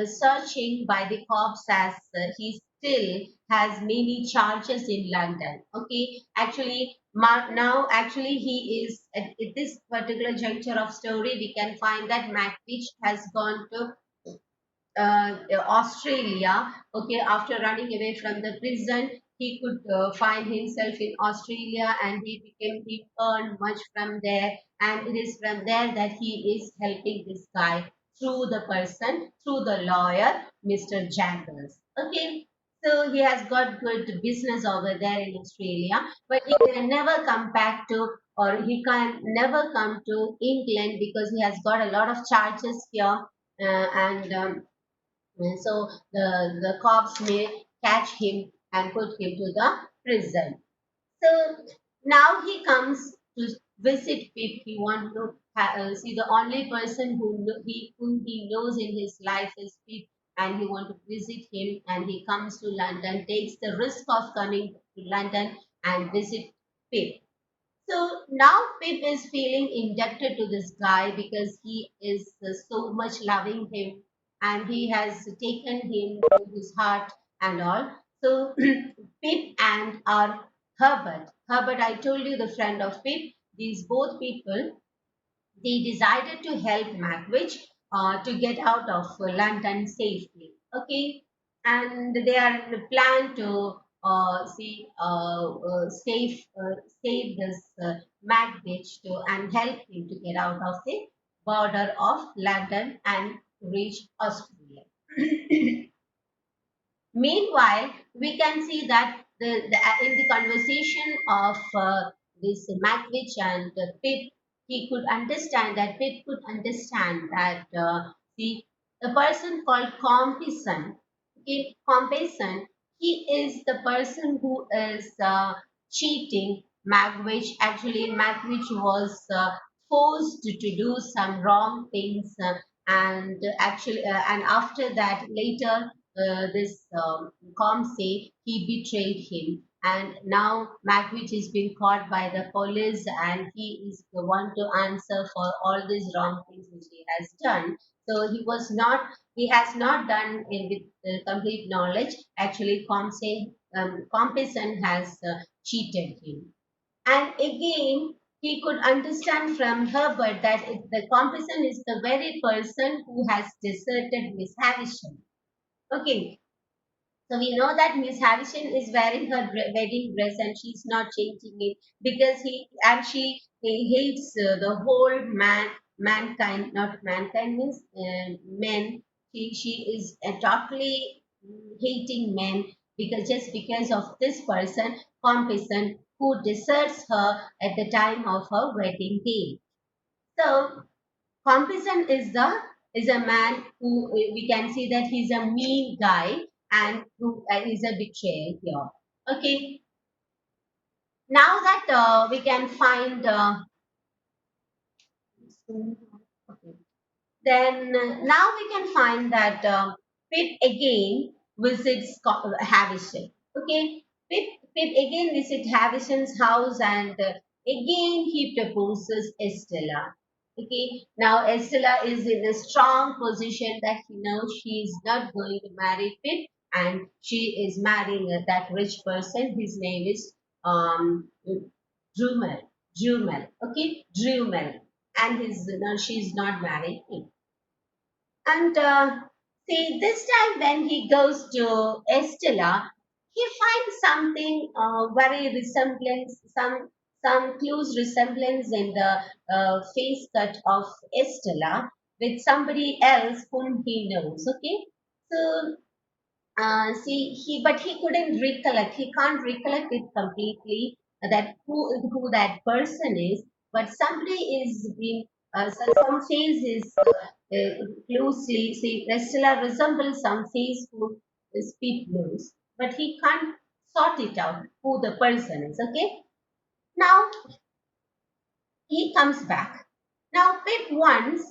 searching by the cops as he still has many charges in London. Okay, actually, now actually he is at this particular juncture of story. We can find that Macfish has gone to Australia. Okay, after running away from the prison, he could find himself in Australia, and he earned much from there. And it is from there that he is helping this guy through the lawyer, Mr. Jaggers. Okay, so he has got good business over there in Australia, but he can never come back to, or he can never come to England because he has got a lot of charges here. And and so the cops may catch him and put him to the prison. So now he comes to visit Pip. He wants to see the only person whom he knows in his life is Pip, and he wants to visit him. And he comes to London, takes the risk of coming to London and visit Pip. So now Pip is feeling indebted to this guy because he is so much loving him, and he has taken him to his heart and all. So Pip and our Herbert, I told you the friend of Pip, these both people, they decided to help Macwitch to get out of London safely. Okay, and they are in a plan to save this Macwitch to and help him to get out of the border of London and reach Australia. Meanwhile, we can see that in the conversation of this Macwitch and Pip, he could understand that Pip could understand that the person called Compeyson, okay, Compeyson, he is the person who is cheating Macwitch. Actually, Macwitch was forced to do some wrong things, and after that, later this Comsey, he betrayed him. And now Macwitch is being caught by the police, and he is the one to answer for all these wrong things which he has done. So he has not done it with complete knowledge. Actually, Compeyson has cheated him. And again, he could understand from Herbert that the Compeyson is the very person who has deserted Miss Havisham. Okay, so we know that Miss Havisham is wearing her wedding dress and she's not changing it because he hates the whole mankind, not mankind means men. She is totally hating men because just because of this person who deserts her at the time of her wedding day. So Compeyson is a man who we can see that he's a mean guy and who is a betrayal here. Okay, now that we can find okay. Then now we can find that Pip again visits Havisham. Okay, Pip again visits Havisham's house and again he proposes Estella. Okay, now Estella is in a strong position that he knows she is not going to marry Pip and she is marrying that rich person. His name is Drumel. Drumel. Okay, Drumel. And his no, she's not married him. And see, this time when he goes to Estella, he finds something very resemblance, some close resemblance in the face cut of Estella with somebody else whom he knows. Okay, so see, but he couldn't recollect. He can't recollect it completely. That who that person is, but somebody is being some face is closely. See, Restella resembles some face who is Pete knows, but he can't sort it out who the person is. Okay, now he comes back. Now, Pip once,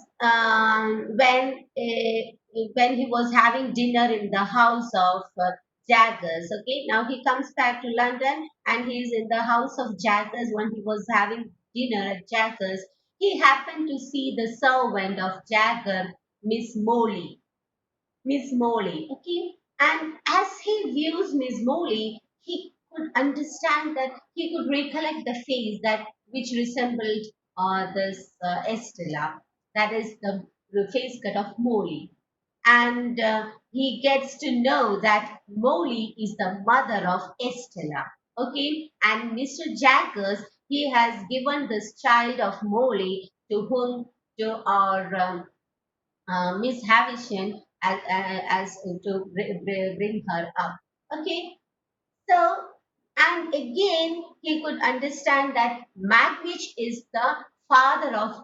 when he was having dinner in the house of Jaggers, okay, now he comes back to London and he's in the house of Jaggers when he was having dinner at Jaggers. He happened to see the servant of Jagger, Miss Molly. Miss Molly. Okay. And as he views Miss Molly, he could understand that he could recollect the face that which resembled this Estella. That is the face cut of Molly. And he gets to know that Molly is the mother of Estella. Okay. And Mr. Jaggers, he has given this child of Molly to our Miss Havisham as to bring her up. Okay, so and again he could understand that Magwitch is the father of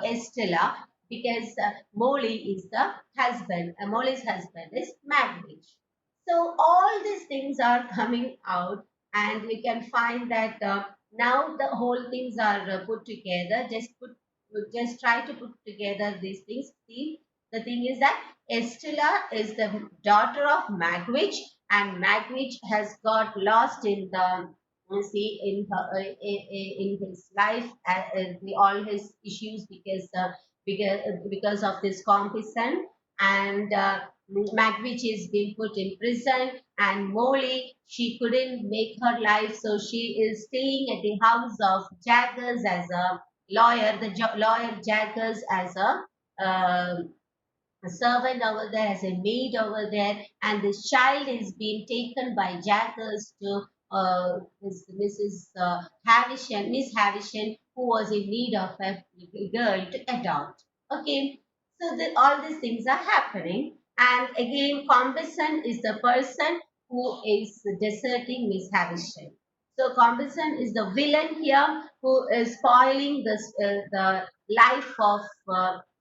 Estella because Molly is the husband. Molly's husband is Magwitch. So all these things are coming out, and we can find that now the whole things are put together. Just try to put together these things. See, the thing is that Estella is the daughter of Magwitch, and Magwitch has got lost in the see in her in his life all his issues because of this competition and Magwitch is being put in prison and Molly she couldn't make her life so she is staying at the house of Jaggers as a lawyer lawyer Jaggers as a servant over there, as a maid over there, and this child is being taken by Jackers to this Mrs. Havisham, Miss Havisham, who was in need of a girl to adopt. Okay, so all these things are happening, and again, Compeyson is the person who is deserting Miss Havisham. So Compeyson is the villain here who is spoiling the life of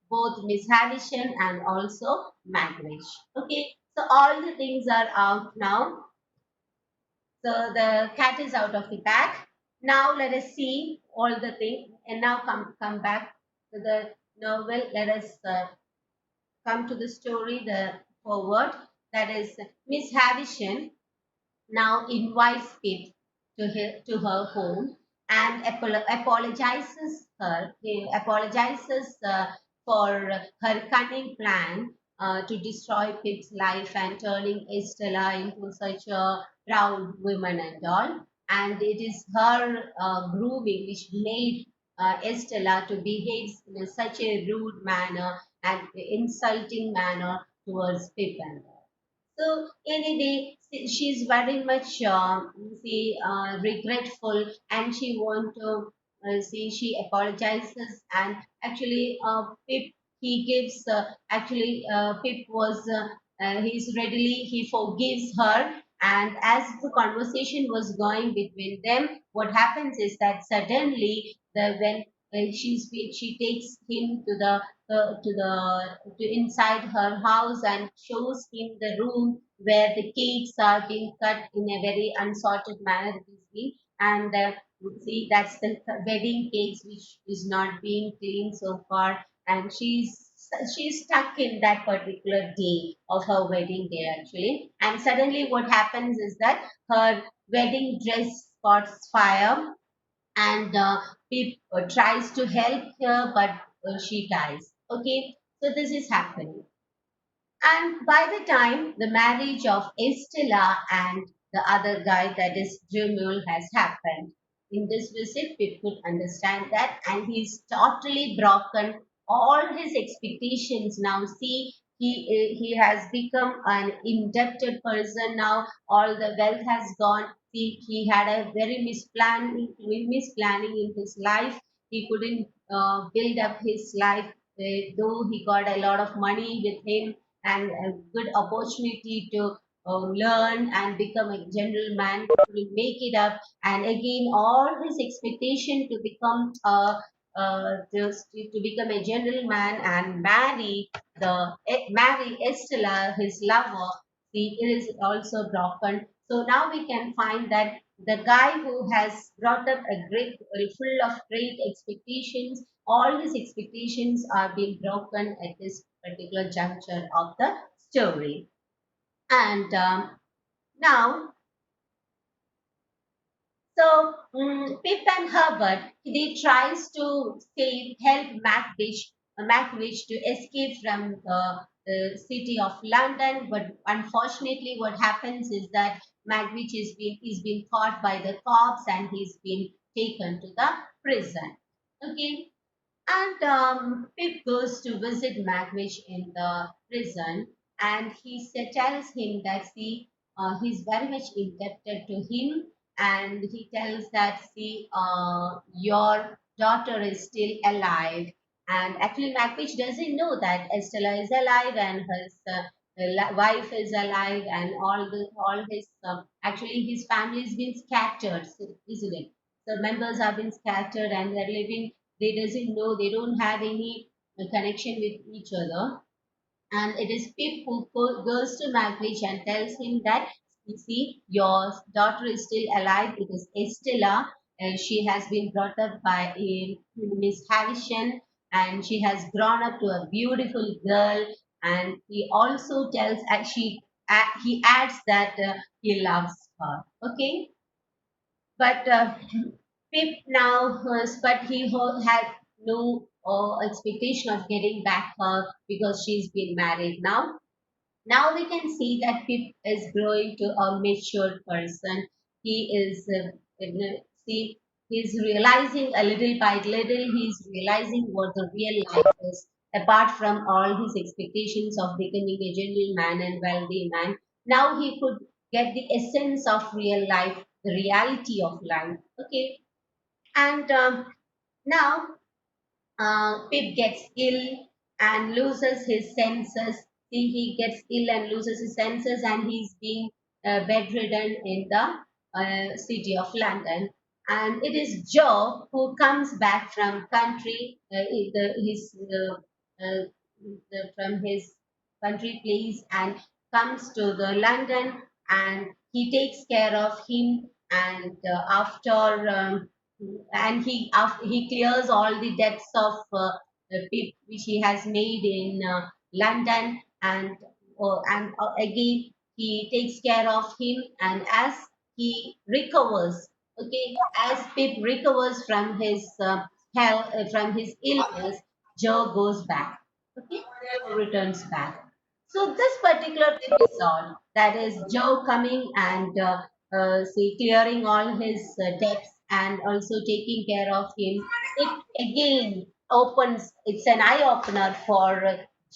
both Miss Havisham and also Magwitch. Okay, so all the things are out now. So the cat is out of the bag. Now let us see all the things and now come back to the novel. Let us come to the story, the forward. That is Miss Havisham now invites Pip to her home and apologizes her. He apologizes for her cunning plan to destroy Pip's life and turning Estella into such a proud woman and all. And it is her grooming which made Estella to behave in such a rude manner and insulting manner towards Pip and all. So anyway, she's very much regretful, and she want to see she apologizes, and actually Pip he gives actually Pip was he's readily he forgives her, and as the conversation was going between them, what happens is that suddenly the when she takes him to inside her house and shows him the room where the cakes are being cut in a very unsorted manner it is being, and see that's the wedding cakes which is not being cleaned so far, and she's stuck in that particular day of her wedding day actually, and suddenly what happens is that her wedding dress caught fire, and Pip tries to help her, but she dies. Okay, so this is happening. And by the time the marriage of Estella and the other guy, that is Jumul, has happened, in this visit, Pip could understand that, and he's totally broken all his expectations now. See, he has become an indebted person now. All the wealth has gone. See, he had a very misplanning in his life. He couldn't build up his life, though he got a lot of money with him and a good opportunity to learn and become a general man to make it up, and again all his expectation to become to become a general man and marry Estella his lover, see it is also broken. So now we can find that the guy who has brought up a great full of great expectations, all his expectations are being broken at this particular juncture of the story. And now, so Pip and Herbert, they tries to help Macwitch to escape from the city of London, but unfortunately, what happens is that Macwitch is being caught by the cops and he's been taken to the prison. Okay, and Pip goes to visit Magwitch in the prison, and tells him that he's very much indebted to him, and he tells that your daughter is still alive, and actually Magwitch doesn't know that Estella is alive and his wife is alive, and all his actually his family has been scattered, isn't it? The members have been scattered and they're living, they doesn't know, they don't have any connection with each other, and it is Pip who goes to Magwitch and tells him that you see your daughter is still alive, it is Estella, and she has been brought up by Miss Havisham, and she has grown up to a beautiful girl, and he also tells he adds that he loves her. Okay, but Pip now, but had no expectation of getting back her because she's been married now. Now we can see that Pip is growing to a mature person. He is, see, he's realizing a little by little, he's realizing what the real life is, apart from all his expectations of becoming a gentleman and wealthy man. Now he could get the essence of real life, the reality of life. Okay, and now Pip gets ill and loses his senses. See, he gets ill and loses his senses, and he's being bedridden in the city of London. And it is Joe who comes back from country, from his country place, and comes to the London, and he takes care of him. And after he clears all the debts of the PIP which he has made in London, and again he takes care of him, and as he recovers, okay, as Pip recovers from his health from his illness, Joe goes back. Okay, Joe returns back. So this particular episode, that is Joe coming and see clearing all his debts and also taking care of him. It again opens. It's an eye opener for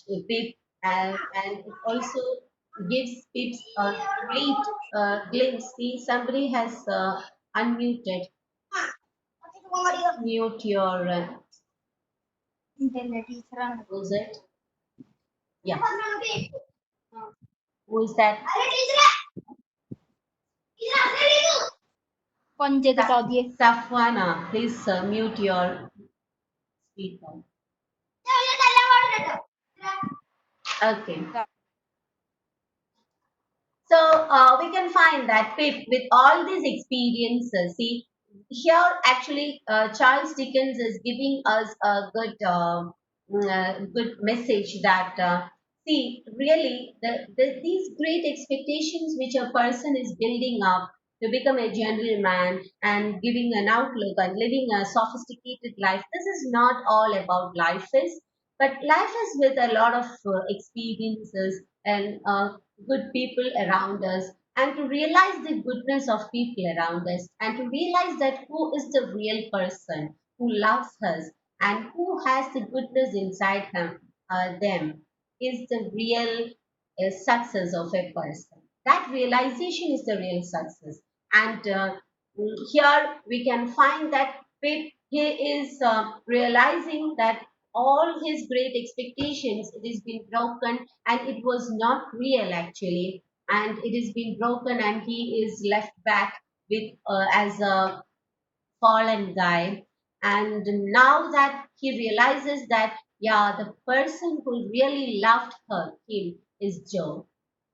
Pip, and it also gives Pips a great glimpse. See, somebody has unmuted. Mute your. Who's it? Yeah. Who is that? Safwana, please mute your speaker. Okay. So we can find that Pip, with all these experiences, see, here actually Charles Dickens is giving us a good message that see, really, these great expectations which a person is building up to become a gentleman and giving an outlook and living a sophisticated life, this is not all about life is, but life is with a lot of experiences and good people around us, and to realize the goodness of people around us, and to realize that who is the real person who loves us and who has the goodness inside them is the real success of a person. That realization is the real success. And here we can find that he is realizing that all his great expectations, it has been broken and it was not real actually, and it has been broken and he is left back with as a fallen guy. And now that he realizes that, yeah, the person who really loved him is Joe.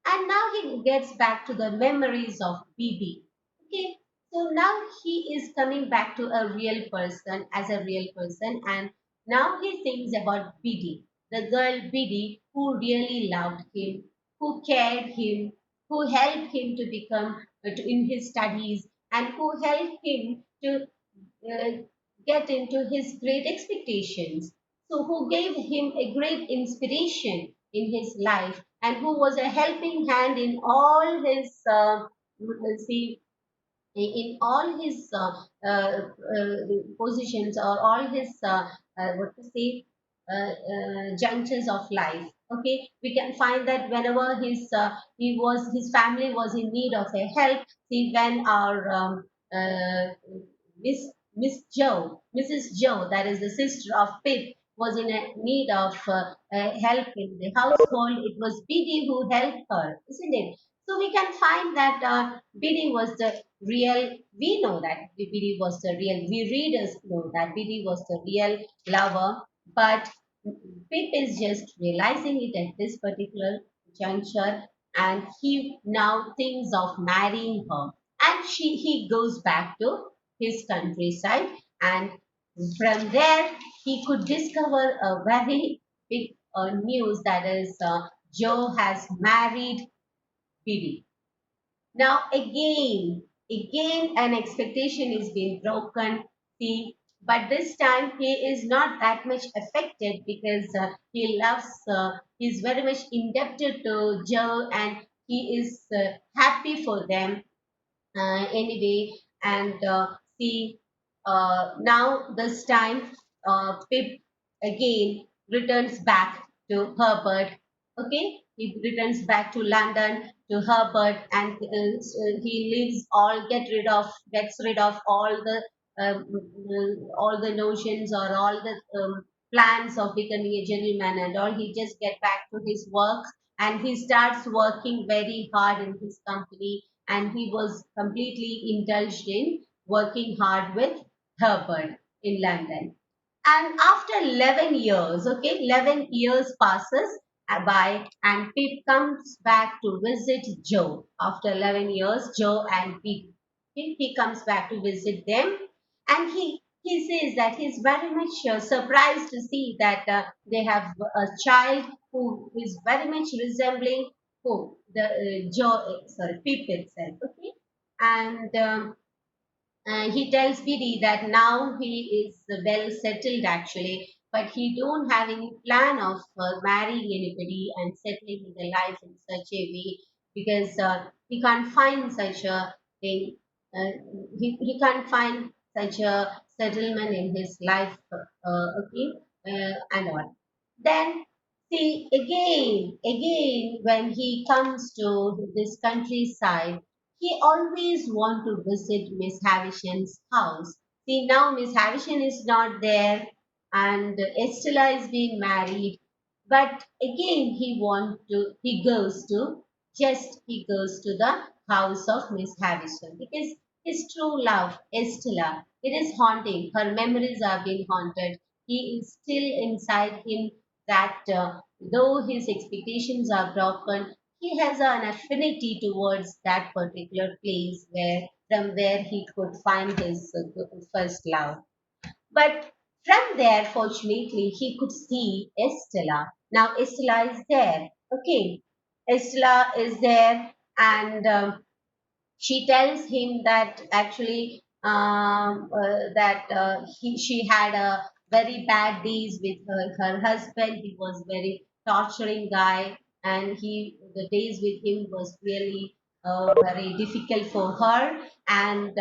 And now he gets back to the memories of Bibi. Okay, so now he is coming back to a real person as a real person, and now he thinks about Biddy, the girl Biddy who really loved him, who cared him, who helped him to become in his studies, and who helped him to uh, get into his great expectations. So, who gave him a great inspiration in his life and who was a helping hand in all his, see, in all his positions or all his, what to say, junctures of life. Okay, we can find that whenever his family was in need of a help. See, when our Miss Miss Joe, Mrs. Joe, that is the sister of Pip, was in a need of help in the household. It was Biddy who helped her, isn't it? So we can find that Biddy was the real. We know that Biddy was the real. We readers know that Biddy was the real lover, but Pip is just realizing it at this particular juncture, and he now thinks of marrying her. And he goes back to his countryside, and from there he could discover a very big news, that is Joe has married Biddy. Now again an expectation is being broken. See, but this time he is not that much affected because he loves, he's very much indebted to Joe, and he is happy for them anyway. And see, now this time Pip again returns back to Herbert. Okay, he returns back to London to Herbert, and he leaves all, gets rid of all the notions or all the plans of becoming a gentleman and all. He just get back to his work, and he starts working very hard in his company, and he was completely indulged in working hard with Herbert in London. And after 11 years, okay, 11 years passes by, and Pip comes back to visit Joe. After 11 years, Joe and Pip, okay, he comes back to visit them, and he says that he's very much surprised to see that they have a child who is very much resembling who the Joe, sorry, Pip itself, okay, and he tells Biddy that now he is well settled actually, but he don't have any plan of marrying anybody and settling in the life in such a way, because he can't find such a thing. Uh, he can't find such a settlement in his life. Okay, and all. Then see again when he comes to this countryside, he always want to visit Miss Havisham's house. See, now Miss Havisham is not there, and Estella is being married. But again, he goes to the house of Miss Havisham, because his true love, Estella, it is haunting. Her memories are being haunted. He is still inside him that though his expectations are broken, he has an affinity towards that particular place where he could find his first love. But from there, fortunately, he could see Estella. Now Estella is there. Okay, Estella is there, and she tells him that actually she had a very bad days with her husband. He was very torturing guy, and the days with him was really very difficult for her. And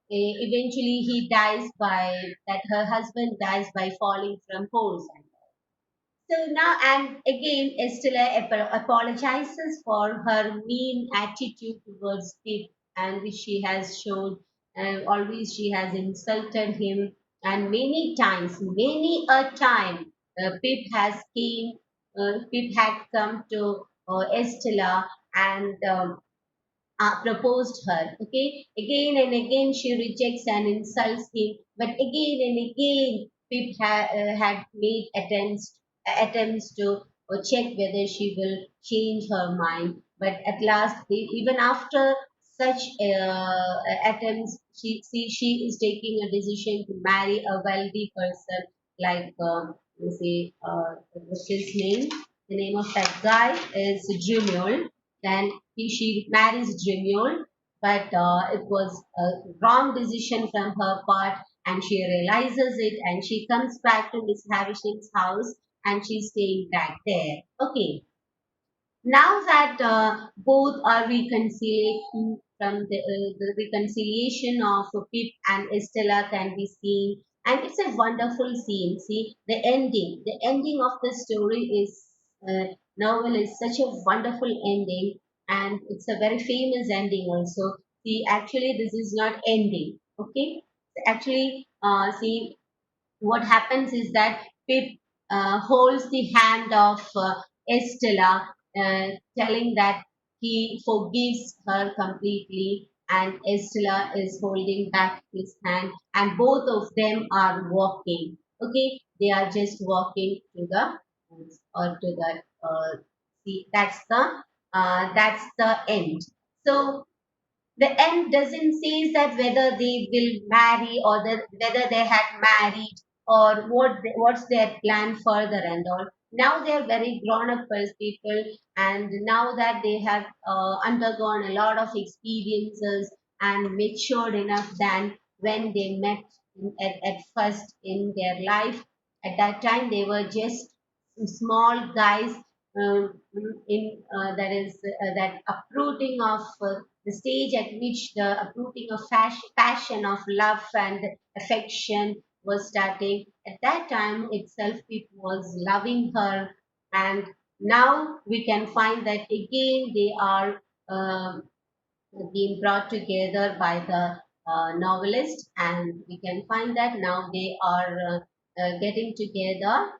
eventually he dies by that her husband dies by falling from horse. So now, and again, Estella apologizes for her mean attitude towards Pip, and which she has shown. Always she has insulted him, and many a time, Pip had come to Estella and proposed her. Okay, again and again she rejects and insults him, but again and again Pip had made attempts to check whether she will change her mind. But at last, even after such attempts, she is taking a decision to marry a wealthy person like you see, what's his name? The name of that guy is Junior. Then she marries Junior, but it was a wrong decision from her part, and she realizes it, and she comes back to Miss Havisham's house, and she's staying back there. Okay, now that both are reconciliating from the reconciliation of Pip and Estella can be seen, and it's a wonderful scene. See the ending of the story is novel is such a wonderful ending, and it's a very famous ending also. See, actually, this is not ending. Okay, actually, see what happens is that Pip holds the hand of Estella, telling that he forgives her completely, and Estella is holding back his hand, and both of them are walking. Okay, they are just walking to the or to the see that's the end. So the end doesn't say that whether they will marry or whether they had married or what's their plan further and all. Now they're very grown up as people, and now that they have undergone a lot of experiences and matured enough than when they met at first in their life. At that time, they were just small guys in that is that uprooting of the stage at which the uprooting of passion of love and affection was starting. At that time itself, it was loving her, and now we can find that again they are being brought together by the novelist, and we can find that now they are getting together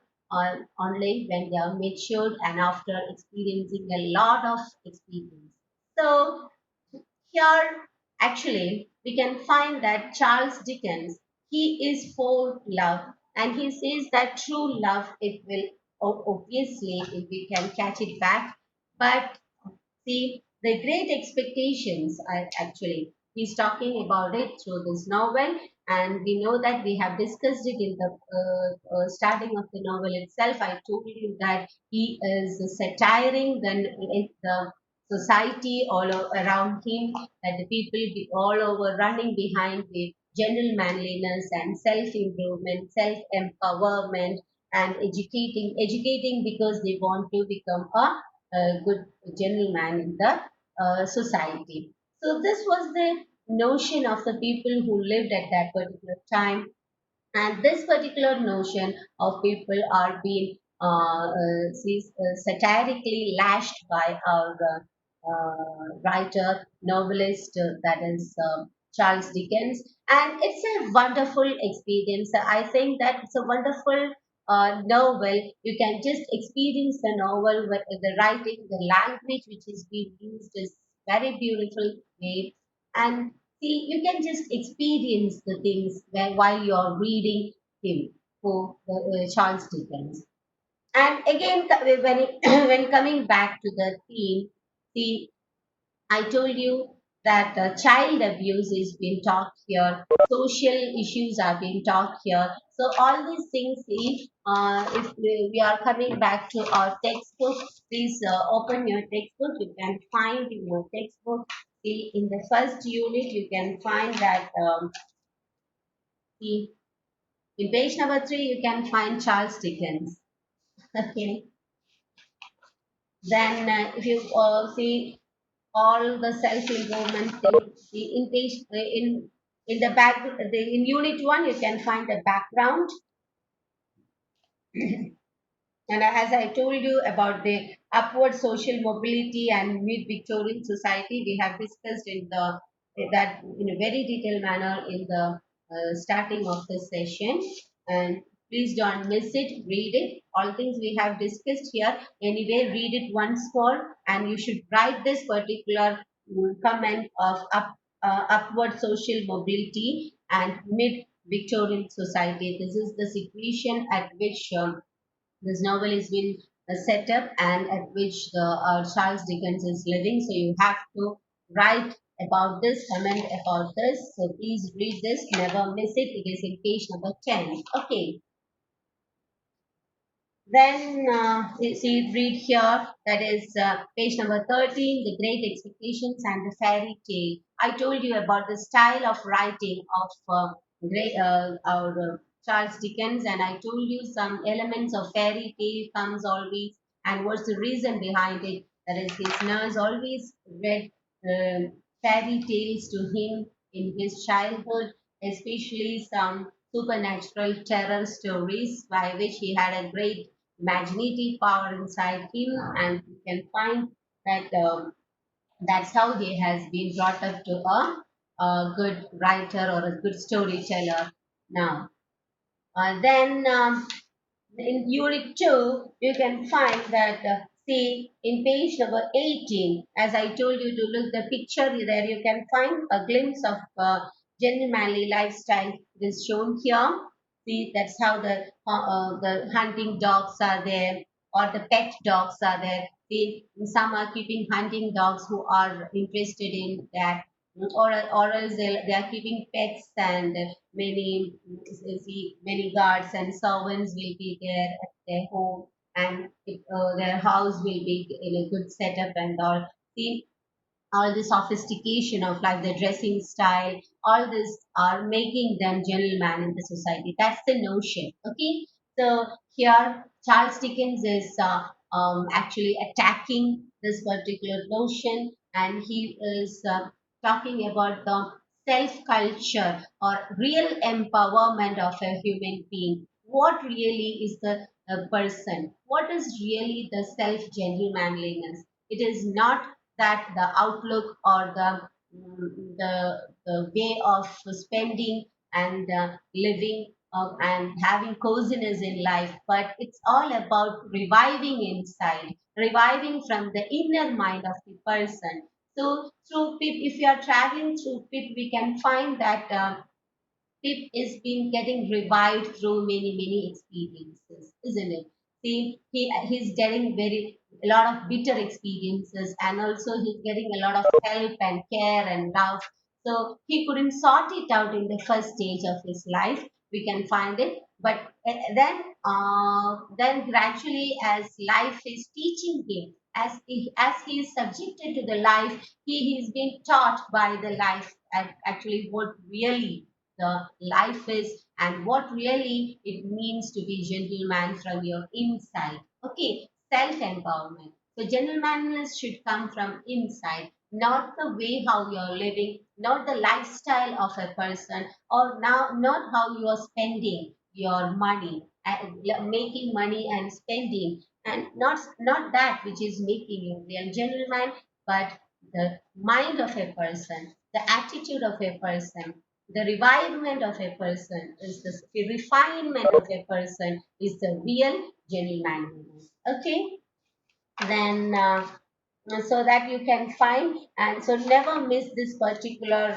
only when they are matured and after experiencing a lot of experience. So here, actually, we can find that Charles Dickens, he is for love, and he says that true love, it will obviously, if we can catch it back, but see, the great expectations are actually, he's talking about it through this novel, and we know that we have discussed it in the starting of the novel itself. I told you that he is satiring the society around him, that the people be all over running behind the general manliness and self improvement, self empowerment, and educating because they want to become a good gentleman in the society. So this was the notion of the people who lived at that particular time, and this particular notion of people are being satirically lashed by our writer, novelist, that is Charles Dickens. And it's a wonderful experience. I think that it's a wonderful novel. You can just experience the novel with the writing, the language which is being used is very beautiful way. And see, you can just experience the things while you're reading him, who Charles Dickens. And again, when when coming back to the theme, see, I told you that child abuse is being taught here, social issues are being taught here. So all these things, see, if we are coming back to our textbook, please open your textbook. You can find in your textbook. See, in the first unit, you can find that. See, in page number 3, you can find Charles Dickens. Okay. Then, if you see all the self-improvement things, in page in the back, in unit 1, you can find the background. And as I told you about the upward social mobility and mid-Victorian society, we have discussed in the that in a very detailed manner in the starting of the session. And please don't miss it. Read it. All things we have discussed here. Anyway, read it once more, and you should write this particular comment of upward social mobility and mid-Victorian society. This is the situation at which this novel is been set up and at which the Charles Dickens is living. So you have to write about this, comment about this. So please read this, never miss it. It is in page number 10. Okay. Then you see, read here, that is page number 13, The Great Expectations and the Fairy Tale. I told you about the style of writing of our Charles Dickens, and I told you some elements of fairy tale comes always, and what's the reason behind it. That is, his nurse always read fairy tales to him in his childhood, especially some supernatural terror stories by which he had a great imaginative power inside him, and you can find that that's how he has been brought up to a good writer or a good storyteller now. Then in unit 2, you can find that, see, in page number 18, as I told you to look the picture there, you can find a glimpse of gentlemanly lifestyle is shown here. See, that's how the hunting dogs are there, or the pet dogs are there. See, some are keeping hunting dogs who are interested in that, or else they are keeping pets, and many see many guards and servants will be there at their home, and their house will be in a good setup and all. See, all the sophistication of like the dressing style, all this are making them gentlemen in the society. That's the notion. Okay, so here Charles Dickens is actually attacking this particular notion, and he is talking about the self culture or real empowerment of a human being. What really is the person? What is really the self gentlemanliness? It is not that the outlook or the way of spending and living and having coziness in life, but it's all about reviving inside, reviving from the inner mind of the person. So through Pip, if you are traveling through Pip, we can find that Pip is been getting revived through many experiences, isn't it? See, he's getting very a lot of bitter experiences, and also he's getting a lot of help and care and love. So he couldn't sort it out in the first stage of his life. We can find it, but then gradually, as life is teaching him, as he is subjected to the life, he is being taught by the life actually what really. the life is and what really it means to be gentleman from your inside. Okay, self-empowerment. So gentlemanliness should come from inside, not the way how you're living, not the lifestyle of a person, or now not how you are spending your money, making money and spending, and not that which is making you real gentleman, but the mind of a person, the attitude of a person, the revivement of a person is the refinement of a person is the real gentleman. Okay, then so that you can find, and so never miss this particular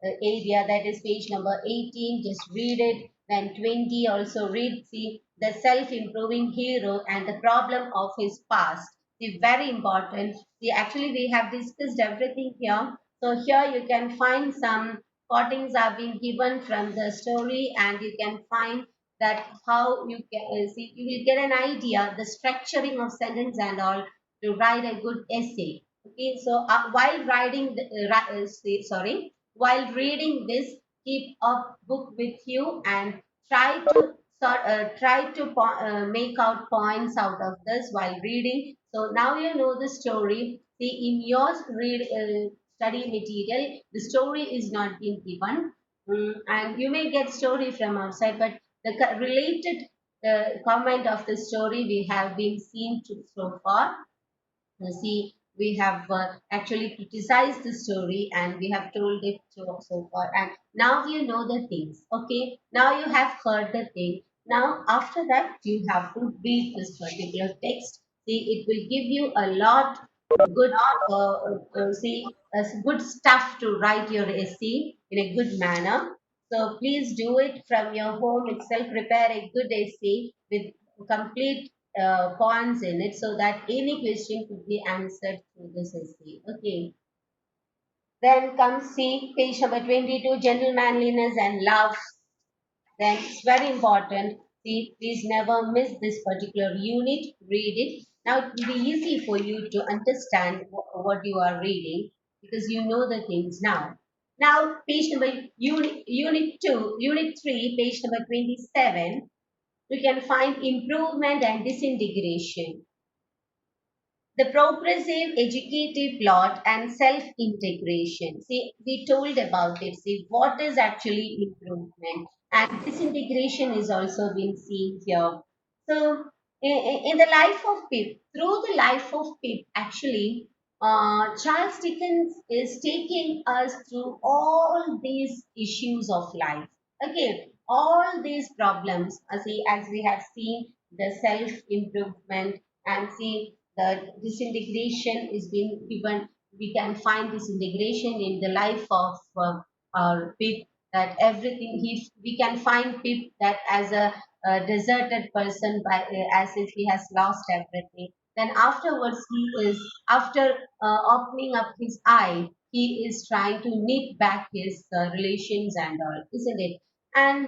area, that is page number 18. Just read it. Then 20 also read, see the self-improving hero and the problem of his past. See, very important. See, actually we have discussed everything here, so here you can find some quotings are being given from the story, and you can find that how you can see, you will get an idea the structuring of sentence and all to write a good essay. Okay, so while writing, while reading this, keep a book with you and try to make out points out of this while reading. So now you know the story. See, in your study material, the story is not being given. And you may get story from outside, but the related comment of the story we have been seen so far. See, we have actually criticized the story and we have told it so far. And now you know the things. Okay, now you have heard the thing. Now, after that, you have to read this particular text. See, it will give you a lot good, good stuff to write your essay in a good manner. So please do it from your home itself. Prepare a good essay with complete points in it so that any question could be answered through this essay. Okay. Then comes see page number 22, gentlemanliness and love. Then it's very important. See, please never miss this particular unit. Read it. Now it will be easy for you to understand what you are reading because you know the things now. Now, page number unit 2, unit 3, page number 27, you can find improvement and disintegration. The progressive educative plot and self-integration. See, we told about it. See, what is actually improvement? And disintegration is also being seen here. So, in the life of Pip, through the life of Pip, actually, Charles Dickens is taking us through all these issues of life. Okay, all these problems, as we have seen, the self-improvement and see the disintegration is being given. We can find disintegration in the life of our Pip, that everything we can find Pip that as a deserted person by as if he has lost everything. Then afterwards he is after opening up his eye, he is trying to knit back his relations and all, isn't it? And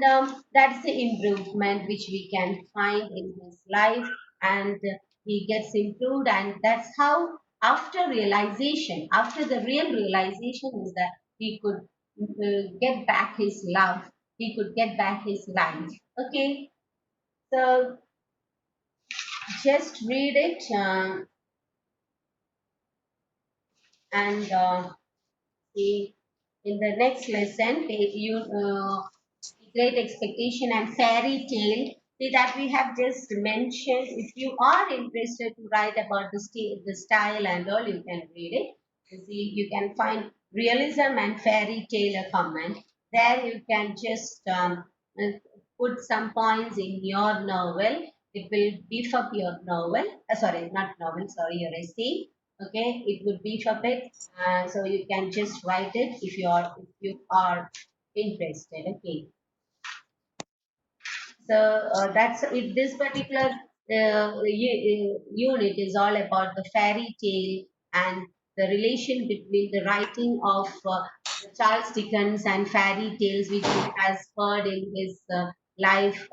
that's the improvement which we can find in his life, and he gets improved, and that's how after the real realization is that he could get back his love, he could get back his life. Okay, so just read it, and see in the next lesson, you great expectation and fairy tale. See that we have just mentioned. If you are interested to write about the style and all, you can read it. You see, you can find realism and fairy tale a comment. There you can just uh, put some points in your novel. It will beef up your novel. Sorry, not novel. Sorry, your essay. Okay, it would beef up it. So you can just write it if you are interested. Okay. So that's it. This particular unit is all about the fairy tale and the relation between the writing of Charles Dickens and fairy tales, which he has heard in his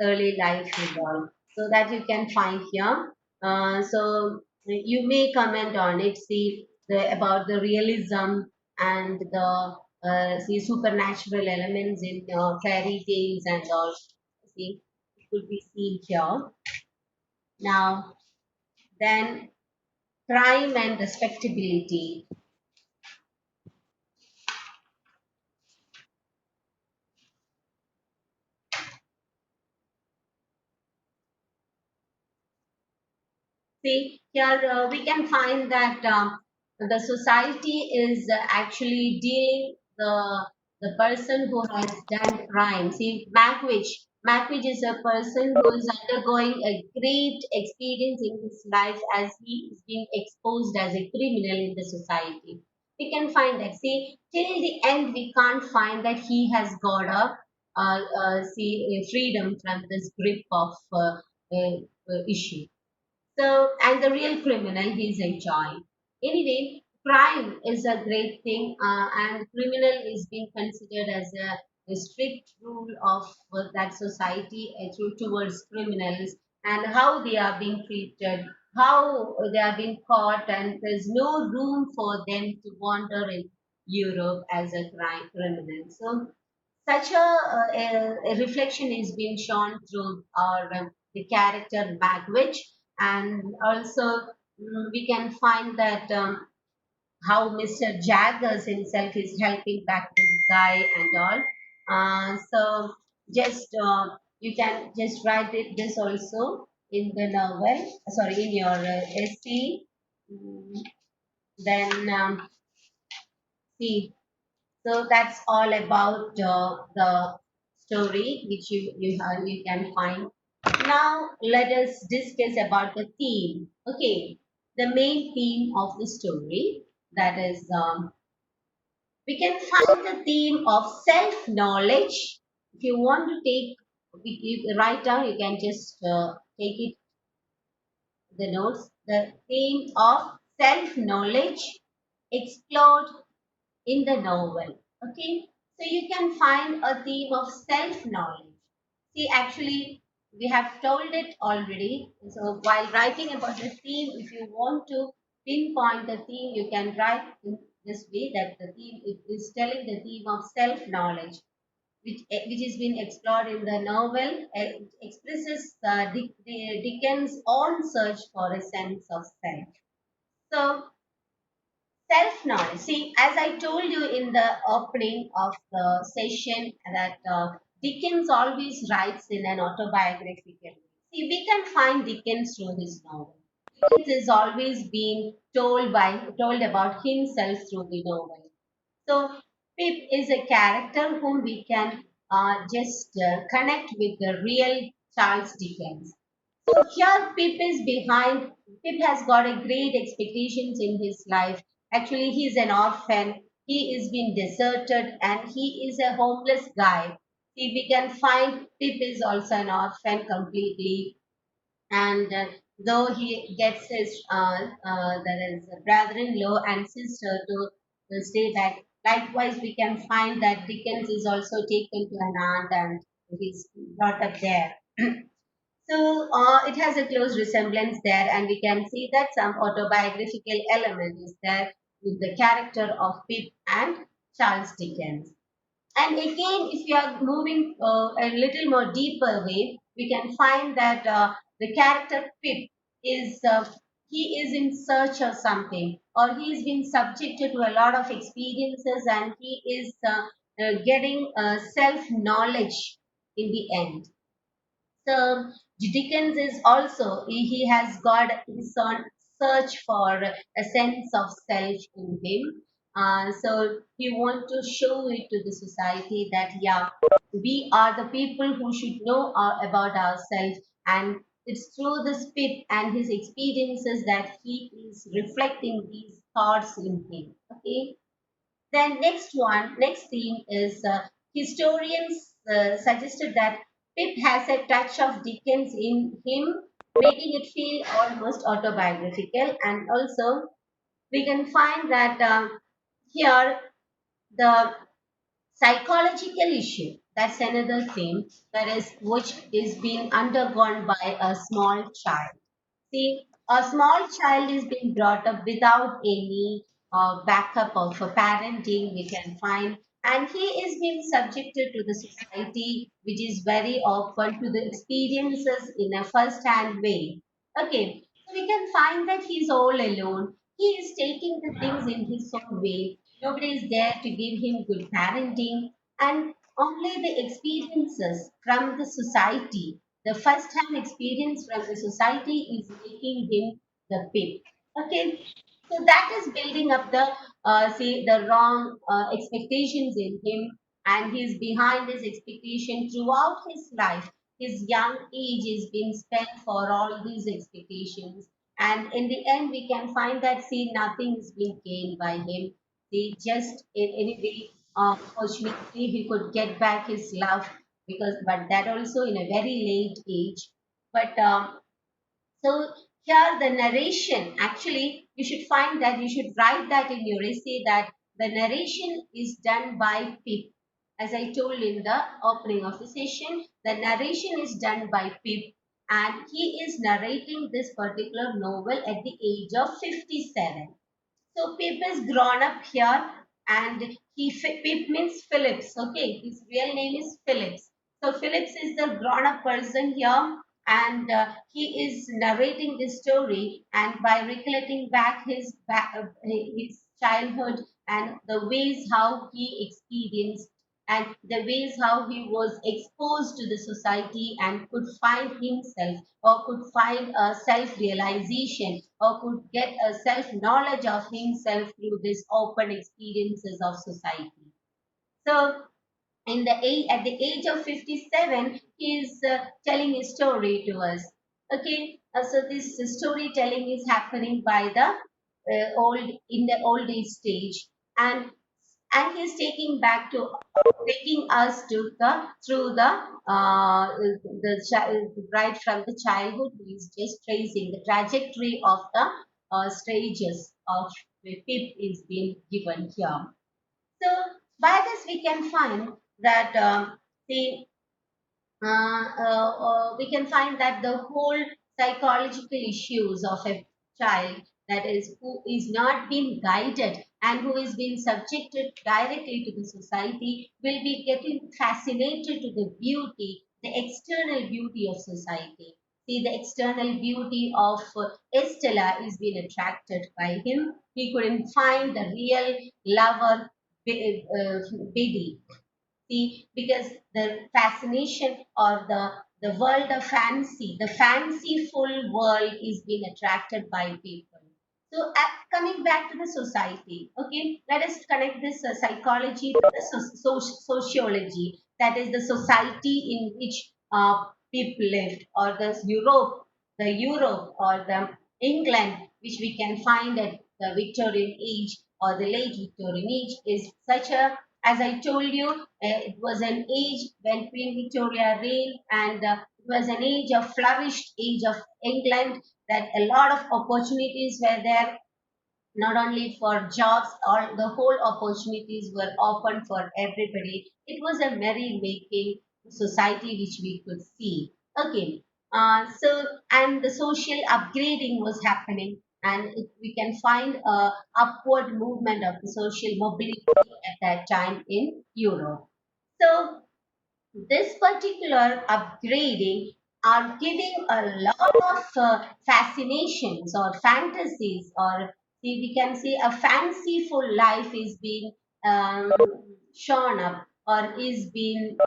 early life and all. So that you can find here. So you may comment on it. See about the realism and the see supernatural elements in fairy tales and all. See, it could be seen here. Now, then crime and respectability. See, here we can find that the society is actually dealing the person who has done crime. See, Macwich is a person who is undergoing a great experience in his life as he is being exposed as a criminal in the society. We can find that. See, till the end, we can't find that he has got a freedom from this grip of issue. So, and the real criminal he is enjoying. Anyway, crime is a great thing, and criminal is being considered as a strict rule of that society towards criminals and how they are being treated, how they are being caught, and there's no room for them to wander in Europe as a crime criminal. So, such a reflection is being shown through our the character Bagwitch, and also we can find that how Mr. Jaggers himself is helping back this guy and all. So just you can just write this also in the novel, sorry, in your essay. Mm, Then see, so that's all about the story which you can find. Now let us discuss about the theme. Okay, the main theme of the story, that is we can find the theme of self knowledge. If you want to take write down, you can just take it the notes. The theme of self knowledge explored in the novel. Okay, so you can find a theme of self knowledge. See, actually, we have told it already. So, while writing about the theme, if you want to pinpoint the theme, you can write in this way that the theme it is telling the theme of self knowledge, which is being explored in the novel. It expresses Dickens' own search for a sense of self. So, self knowledge. See, as I told you in the opening of the session, that Dickens always writes in an autobiographical way. See, we can find Dickens through his novel. Dickens is always being told about himself through the novel. So, Pip is a character whom we can just connect with the real Charles Dickens. So here Pip is behind. Pip has got a great expectations in his life. Actually, he is an orphan. He is being deserted and he is a homeless guy. See, we can find Pip is also an orphan completely. And though he gets his there is a brother-in-law and sister to stay back. Likewise, we can find that Dickens is also taken to an aunt and he's brought up there. So it has a close resemblance there, and we can see that some autobiographical element is there with the character of Pip and Charles Dickens. And again, if you are moving a little more deeper way, we can find that the character Pip is he is in search of something, or he is being subjected to a lot of experiences, and he is getting self knowledge in the end. So Dickens is also he has got his own search for a sense of self in him. So he want to show it to the society that yeah, we are the people who should know about ourselves, and it's through the spit and his experiences that he is reflecting these thoughts in him. Okay, then next theme is historians suggested that Pip has a touch of Dickens in him, making it feel almost autobiographical. And also, we can find that here the psychological issue. That's another theme that is which is being undergone by a small child. See, a small child is being brought up without any backup of a parenting. We can find and he is being subjected to the society which is very open to the experiences in a first hand way. Okay, so we can find that he's all alone. He is taking the things in his own way. Nobody is there to give him good parenting, and only the experiences from the society, the first hand experience from the society is making him the pimp. Okay, so that is building up the say the wrong expectations in him, and he's behind his expectation throughout his life. His young age is being spent for all these expectations, and in the end we can find that see nothing is being gained by him. See, just in any way, fortunately he could get back his love, because but that also in a very late age. But so here the narration, actually, you should find that you should write that in your essay that the narration is done by Pip. As I told in the opening of the session, the narration is done by Pip, and he is narrating this particular novel at the age of 57. So Pip is grown up here, and Pip means Phillips. Okay, his real name is Phillips. So Phillips is the grown up person here, and he is narrating this story, and by recollecting back his childhood and the ways how he experienced and the ways how he was exposed to the society and could find himself or could find a self realization or could get a self knowledge of himself through this open experiences of society. So at the age of 57, he is telling a story to us. Okay, so this storytelling is happening by the old in the old age stage, and he's taking us to the through right from the childhood. He's just tracing the trajectory of the stages of the Pip is being given here. So by this we can find that the we can find that the whole psychological issues of a child, that is who is not being guided and who is being subjected directly to the society, will be getting fascinated to the beauty, the external beauty of society. See, the external beauty of Estella is being attracted by him. He couldn't find the real lover, Biddy. See, because the fascination or the world of fancy, the fanciful world is being attracted by people. So, coming back to the society, okay, let us connect this psychology to the sociology, that is the society in which people lived, or the Europe, or the England, which we can find at the Victorian age or the late Victorian age, is such a, as I told you, it was an age when Queen Victoria reigned, and it was an age of flourished age of England, that a lot of opportunities were there, not only for jobs, all the whole opportunities were open for everybody. It was a merry making society which we could see. Okay, so and the social upgrading was happening, and we can find a upward movement of the social mobility at that time in Europe. So this particular upgrading are giving a lot of fascinations or fantasies, or see, we can say a fanciful life is being um, shown up or is being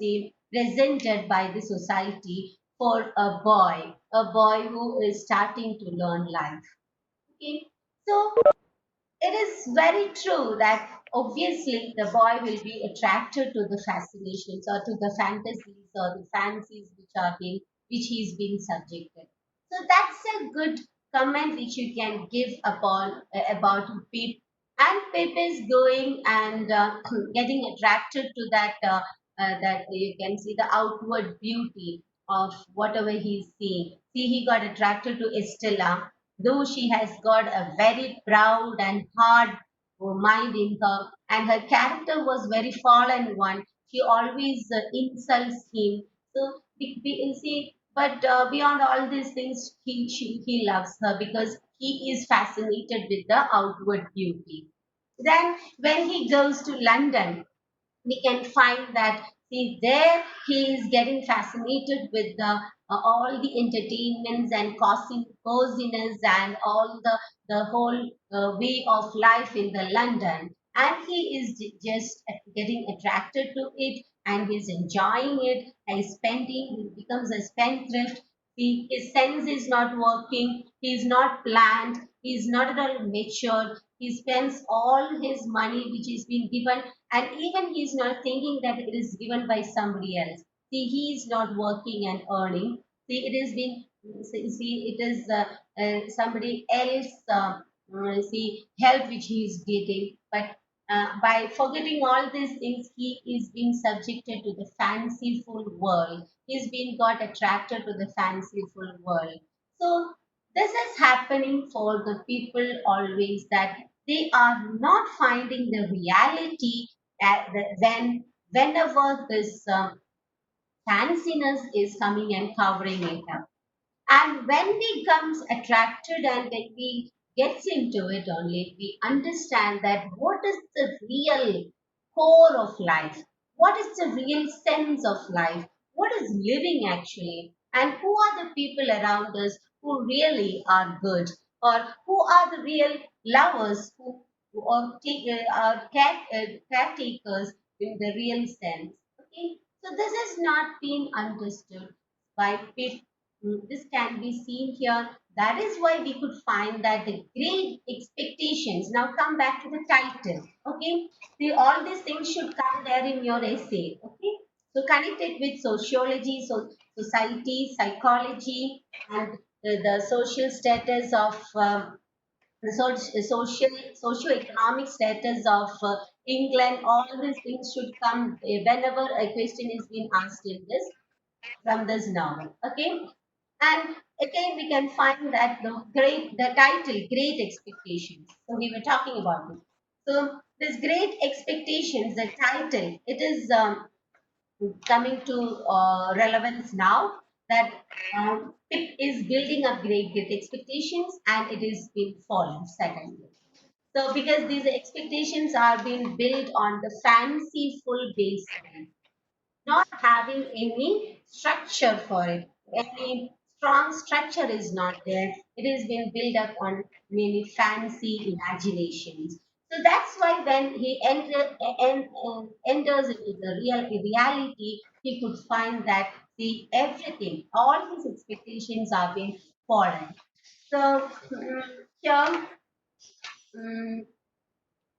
say presented by the society for a boy who is starting to learn life. Okay, so it is very true that obviously the boy will be attracted to the fascinations or to the fantasies or the fancies which he's being subjected. So that's a good comment which you can give upon about Pip. And Pip is going and getting attracted to that you can see the outward beauty of whatever he's seeing. See, he got attracted to Estella, though she has got a very proud and hard mind in her, and her character was very fallen one. She always insults him. So you see, but beyond all these things, he loves her because he is fascinated with the outward beauty. Then when he goes to London, we can find that see there he is getting fascinated with all the entertainments and coziness and all the whole way of life in the London, and he is just getting attracted to it, and he's enjoying it and spending. He becomes a spendthrift. His sense is not working. He's not planned. He's not at all matured. He spends all his money which is being given, and even he's not thinking that it is given by somebody else. See, he is not working and earning. See, it is being, see, it is somebody else, see, help which he is getting. But by forgetting all these things, he is being subjected to the fanciful world. He's been got attracted to the fanciful world. So this is happening for the people always, that they are not finding the reality whenever this fanciness is coming and covering it up. And when we comes attracted and when we gets into it only, we understand that what is the real core of life, what is the real sense of life, what is living actually, and who are the people around us who really are good, or who are the real lovers who are, are caretakers in the real sense. Okay, so this has not been understood by people. This can be seen here. That is why we could find that the great expectations. Now come back to the title. Okay. See, all these things should come there in your essay. Okay. So connect it with sociology, society, psychology, and the social status of the socio-economic status of England. All these things should come whenever a question is being asked in this, from this novel. Okay, and again we can find that the title Great Expectations. So we were talking about it. So this Great Expectations, the title, it is coming to relevance now, that Pip is building up great expectations and it is being fallen suddenly. So because these expectations are being built on the fanciful baseline, not having any structure for it. Any strong structure is not there. It is being built up on many fancy imaginations. So that's why when he enters into the reality, he could find that the everything, all his expectations are being fallen. So here, mm,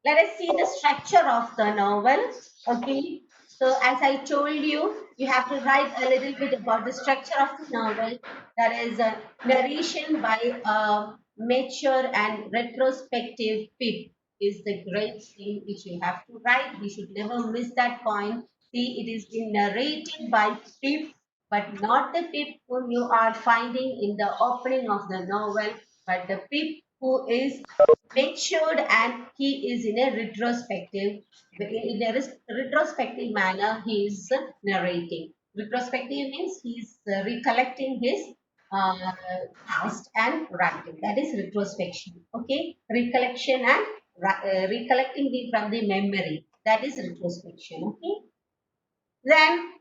let us see the structure of the novel. Okay, so as I told you, you have to write a little bit about the structure of the novel. That is a narration by a mature and retrospective Pip is the great thing which you have to write. We should never miss that point. See, it is being narrated by Pip, but not the Pip whom you are finding in the opening of the novel, but the Pip who is matured and he is in a retrospective manner. He is narrating. Retrospective means he is recollecting his uh, past and writing. That is retrospection. Okay, recollection and recollecting from the memory, that is retrospection. Okay, then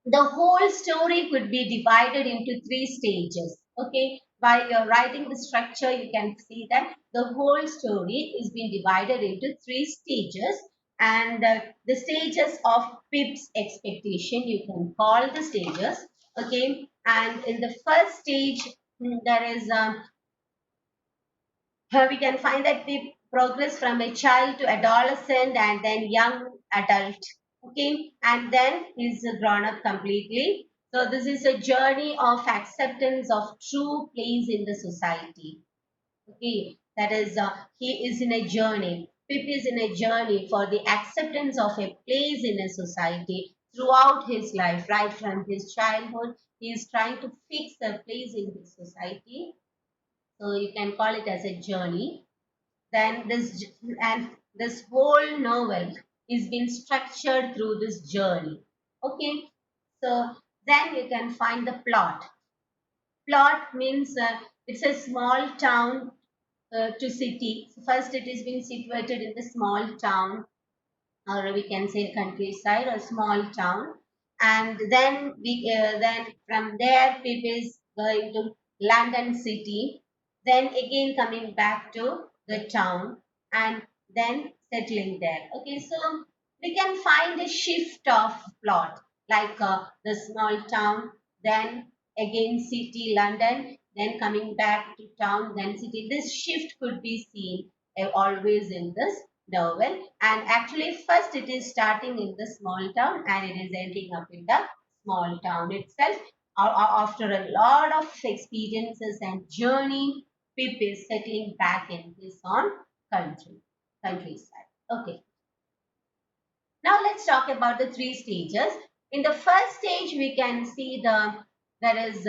the whole story could be divided into three stages. Okay, by writing the structure, you can see that the whole story is being divided into three stages, and the stages of Pip's expectation, you can call the stages. Okay, and in the first stage, there is here we can find that we progress from a child to adolescent and then young adult. Okay, and then he's grown up completely. So this is a journey of acceptance of true place in the society. Okay, that is he is in a journey. Pip is in a journey for the acceptance of a place in a society throughout his life, right from his childhood. He is trying to fix a place in his society. So you can call it as a journey. Then this whole novel is being structured through this journey. Okay, so then you can find the plot. Plot means it's a small town to city. First, it is being situated in the small town, or we can say countryside or small town, and then from there people is going to London city, then again coming back to the town, and then settling there. Okay, so we can find a shift of plot, like the small town, then again city London, then coming back to town, then city. This shift could be seen always in this novel. And actually, first it is starting in the small town and it is ending up in the small town itself. After a lot of experiences and journey, Pip is settling back in his own countryside. Okay, now let's talk about the three stages. In the first stage, we can see there is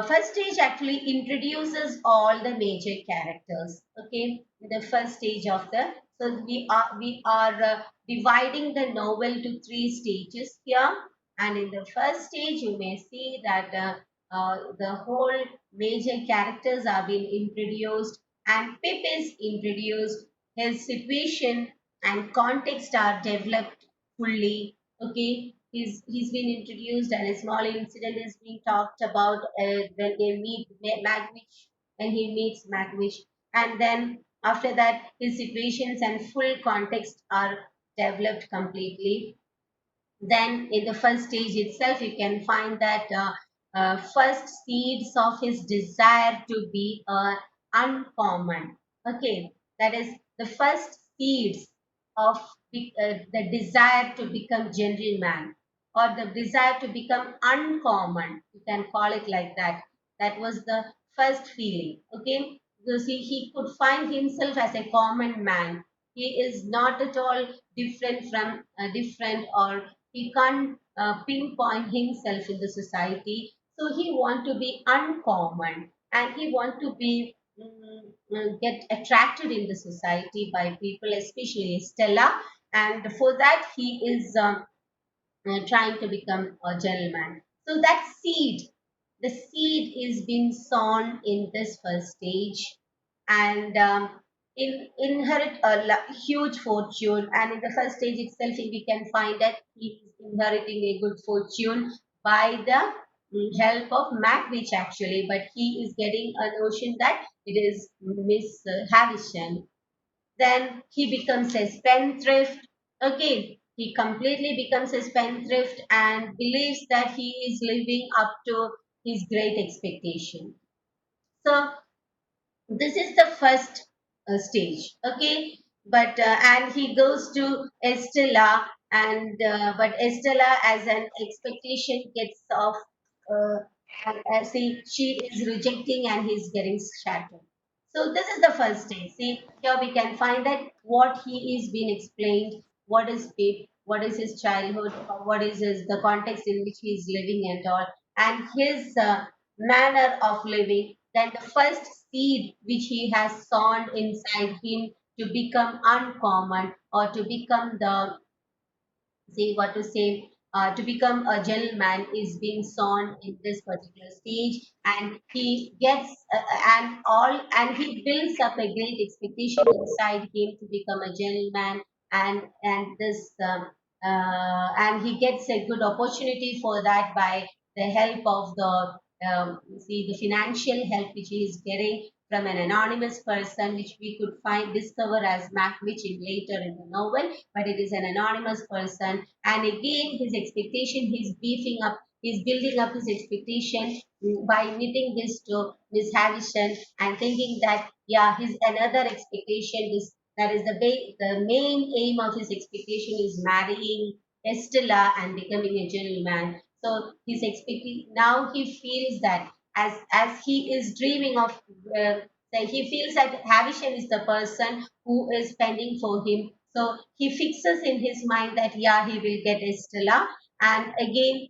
first stage actually introduces all the major characters. Okay, the first stage of the, so we are dividing the novel to three stages here, and in the first stage you may see that the whole major characters are being introduced, and Pip is introduced. His situation and context are developed fully. Okay, he's been introduced, and a small incident is being talked about when they meet Magwitch, when he meets Magwitch, and then after that his situations and full context are developed completely. Then in the first stage itself you can find that first seeds of his desire to be uncommon. Okay, that is the first seeds of the desire to become gentleman, or the desire to become uncommon, you can call it like that. That was the first feeling. Okay, because he could find himself as a common man. He is not at all different from different, or he can't pinpoint himself in the society. So he want to be uncommon, and he want to be get attracted in the society by people, especially Stella. And for that he is trying to become a gentleman. So that seed, the seed is being sown in this first stage, and inherit a huge fortune. And in the first stage itself, we can find that he is inheriting a good fortune by the help of Macwitch actually, but he is getting a notion that it is Miss Havisham. Then he becomes a spendthrift. Again, he completely becomes a spendthrift and believes that he is living up to his great expectation. So this is the first stage. Okay, but and he goes to Estella, and but Estella as an expectation gets off, uh, and see, she is rejecting and he's getting shattered. So this is the first stage. See, here we can find that what he is being explained, what is Pip, what is his childhood, what is his the context in which he is living and all, and his manner of living. Then the first seed which he has sown inside him to become uncommon, or to become the, say what to say, to become a gentleman is being sown in this particular stage, and he gets and he builds up a great expectation inside him to become a gentleman, and this and he gets a good opportunity for that by the help of the see the financial help which he is getting from an anonymous person, which we could find discover as Macwitch in later in the novel, but it is an anonymous person. And again, his expectation, he's beefing up, he's building up his expectation by knitting this to Miss Havisham and thinking that, yeah, his another expectation is that is the main aim of his expectation is marrying Estella and becoming a gentleman. So he's expecting, now he feels that as he is dreaming of so he feels that Havisham is the person who is pending for him. So he fixes in his mind that yeah, he will get Estella. And again,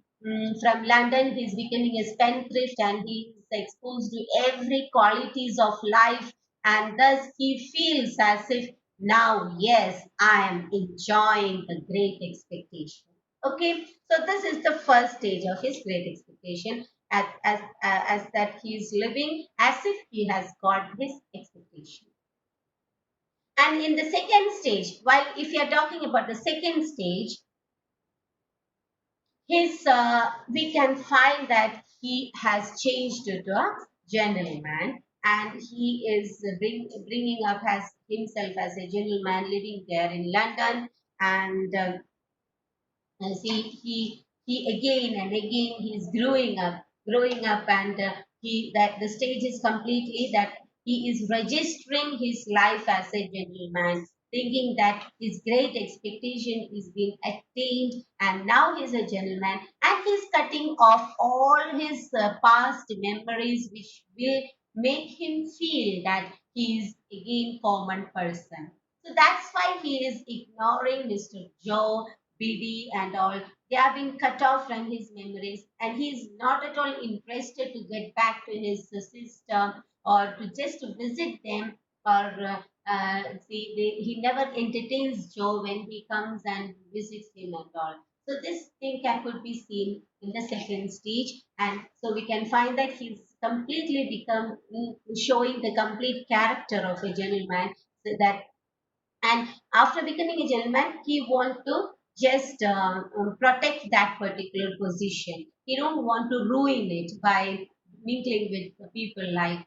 from London, he's becoming a spendthrift and he is exposed to every qualities of life. And thus he feels as if now, yes, I am enjoying the great expectation. Okay, so this is the first stage of his great expectation, as that he is living as if he has got his expectation. And in the second stage, while if you are talking about the second stage, his we can find that he has changed to a gentleman, and he is bringing up as himself as a gentleman living there in London. And see, he again and again he's growing up, and he that the stage is completely that he is registering his life as a gentleman, thinking that his great expectation is being attained, and now he's a gentleman, and he's cutting off all his past memories, which will make him feel that he is again common person. So that's why he is ignoring Mr. Joe, Biddy, and all. They have been cut off from his memories, and he is not at all interested to get back to his sister, or to just visit them, or see, he never entertains Joe when he comes and visits him and all. So this thing could be seen in the second stage, and so we can find that he's completely become showing the complete character of a gentleman, so that, and after becoming a gentleman he want to just protect that particular position. He don't want to ruin it by mingling with people like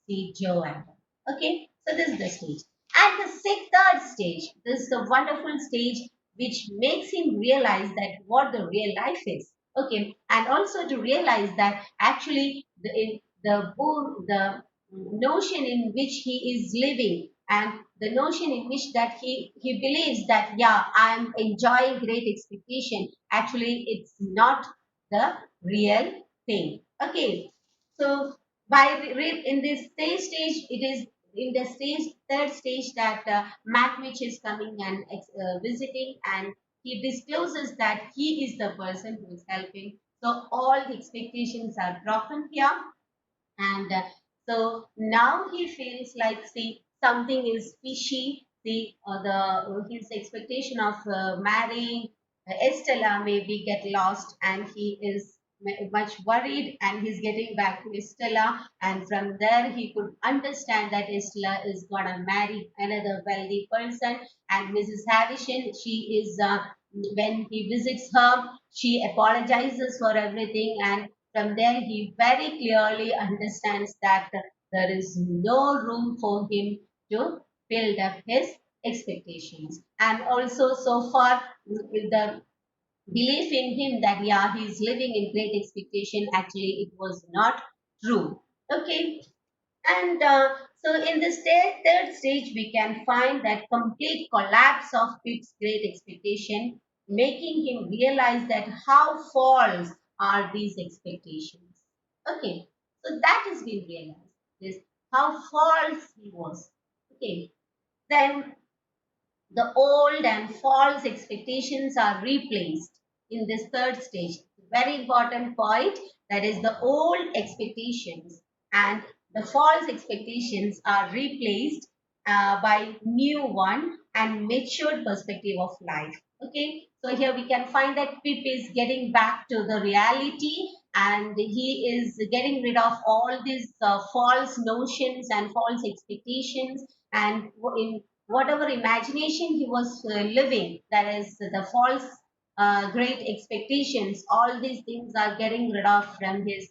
see Joe and all. Okay, so this is the stage. And the third stage, this is a wonderful stage which makes him realize that what the real life is. Okay, and also to realize that actually the notion in which he is living, and the notion in which that he believes that, yeah, I'm enjoying great expectation, actually it's not the real thing. Okay, so in this stage it is in the third stage that Macwich is coming and visiting, and he discloses that he is the person who is helping, so all the expectations are broken here. And so now he feels like, see, something is fishy. See, the his expectation of marrying Estella maybe get lost, and he is much worried, and he's getting back to Estella, and from there he could understand that Estella is gonna marry another wealthy person, and Mrs. Havisham, she is when he visits her, she apologizes for everything, and from there, he very clearly understands that there is no room for him to build up his expectations. And also, so far, the belief in him that, yeah, he is living in great expectation, actually, it was not true. Okay, and so in this third stage, we can find that complete collapse of Pip's great expectation, making him realize that how false are these expectations. Okay, so that has been realized. This how false he was. Okay, then the old and false expectations are replaced in this third stage. Very important point, that is the old expectations and the false expectations are replaced by new one and matured perspective of life. Okay, so here we can find that Pip is getting back to the reality, and he is getting rid of all these false notions and false expectations, and in whatever imagination he was living, that is the false great expectations, all these things are getting rid of from his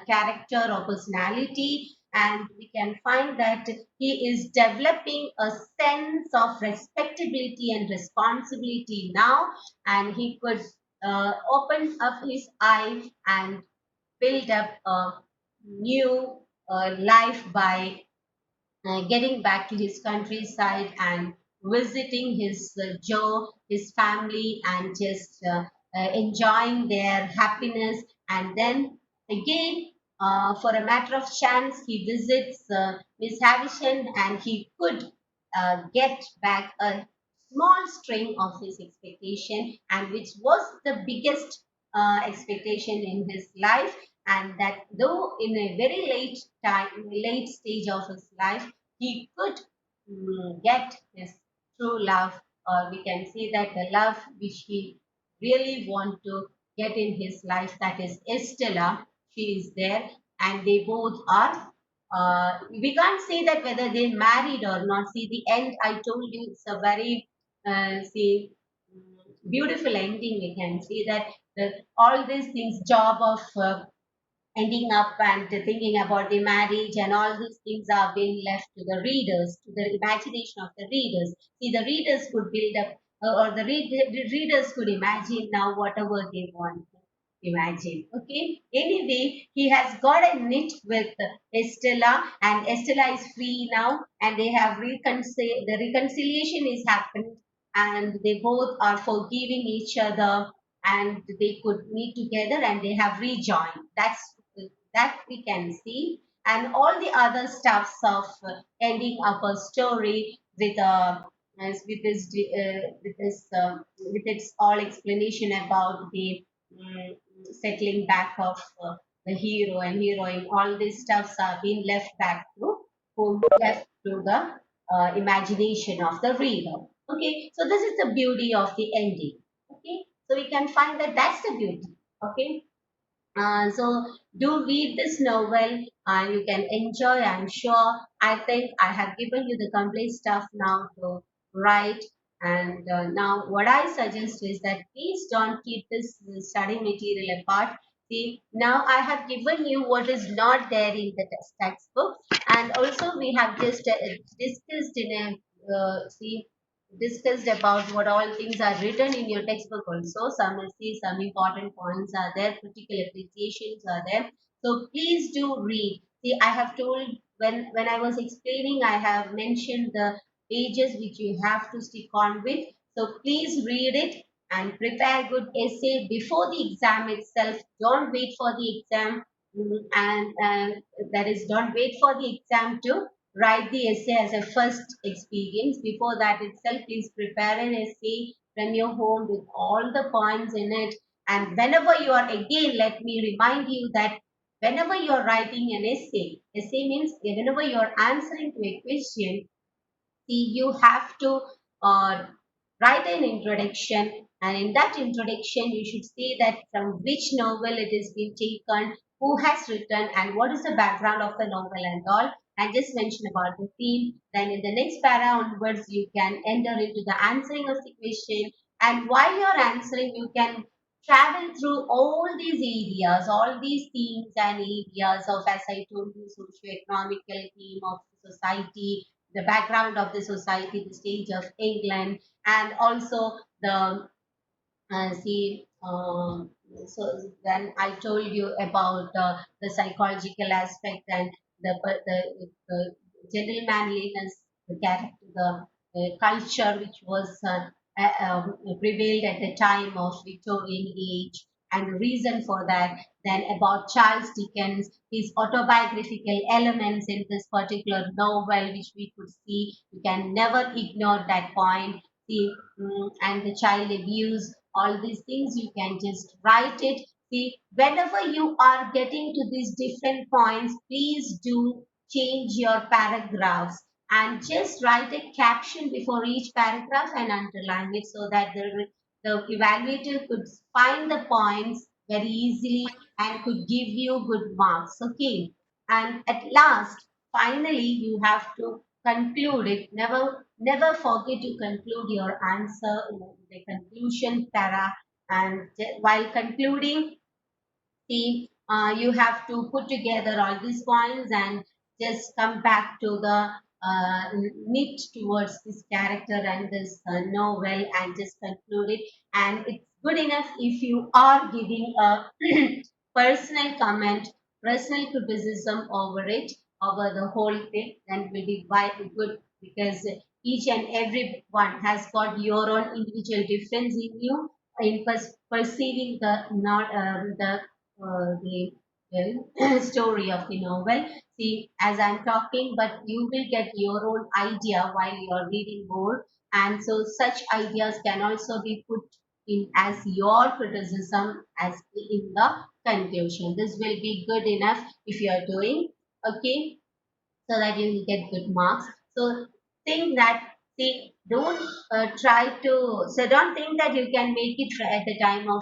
character or personality, and we can find that he is developing a sense of respectability and responsibility now, and he could open up his eye and build up a new life by getting back to his countryside and visiting his Joe, his family, and just enjoying their happiness. And then again, for a matter of chance, he visits Miss Havisham, and he could get back a small string of his expectation, and which was the biggest expectation in his life, and that though in a very late stage of his life, he could get his true love, or we can say that the love which he really want to get in his life, that is Estella. She is there, and they both are we can't say that whether they married or not. See, the end, I told you, it's a very, see, beautiful ending. We can see that all these things, job of ending up and thinking about the marriage and all these things are being left to the readers, to the imagination of the readers. See, the readers could build up, or the readers could imagine now whatever they want to imagine. Okay. Anyway, he has got a knit with Estella, and Estella is free now, and they have the reconciliation is happened, and they both are forgiving each other, and they could meet together, and they have rejoined. That we can see, and all the other stuffs of ending up a story with a with its all explanation about the settling back of the hero and heroine. All these stuffs are being left back to who left to the imagination of the reader. Okay, so this is the beauty of the ending. Okay, so we can find that that's the beauty. Okay, so do read this novel and you can enjoy. I'm sure. I think I have given you the complete stuff now to write. And now, what I suggest is that please don't keep this study material apart. See, now I have given you what is not there in the textbook, and also we have just discussed in a see discussed about what all things are written in your textbook also. Some will see some important points are there, critical appreciations are there. So please do read. See, I have told when I was explaining, I have mentioned the pages which you have to stick on with. So please read it and prepare good essay before the exam itself. Don't wait for the exam and that is don't wait for the exam to write the essay as a first experience. Before that itself, please prepare an essay from your home with all the points in it. And whenever you are, again, let me remind you that whenever you are writing an essay means whenever you are answering to a question, see, you have to uh, write an introduction, and in that introduction, you should say that from which novel it has been taken, who has written, and what is the background of the novel and all. And just mention about the theme. Then in the next para onwards, you can enter into the answering of the question. And while you're answering, you can travel through all these areas, all these themes and areas of, as I told you, socio-economical theme of society, the background of the society, the stage of England, and also the see. So then I told you about the psychological aspect and the gentlemanliness, the character, the culture which was prevailed at the time of Victorian age, and the reason for that. Then about Charles Dickens, his autobiographical elements in this particular novel, which we could see. You can never ignore that point. See, and the child abuse, all these things you can just write it. See, whenever you are getting to these different points, please do change your paragraphs and just write a caption before each paragraph and underline it so that the evaluator could find the points very easily and could give you good marks. Okay. And at last, finally, you have to conclude it. Never forget to conclude your answer in the conclusion para. And while concluding, see, you have to put together all these points and just come back to the knit towards this character and this novel and just conclude it. And it's good enough if you are giving a personal comment, personal criticism over it, over the whole thing, then will be quite good, because each and every one has got your own individual difference in you in perceiving the story of the novel. See, as I'm talking, but you will get your own idea while you're reading more, and so such ideas can also be put in as your criticism as in the conclusion. This will be good enough if you are doing. Okay, so that you will get good marks. So think that, see, don't try to, so don't think that you can make it at the time of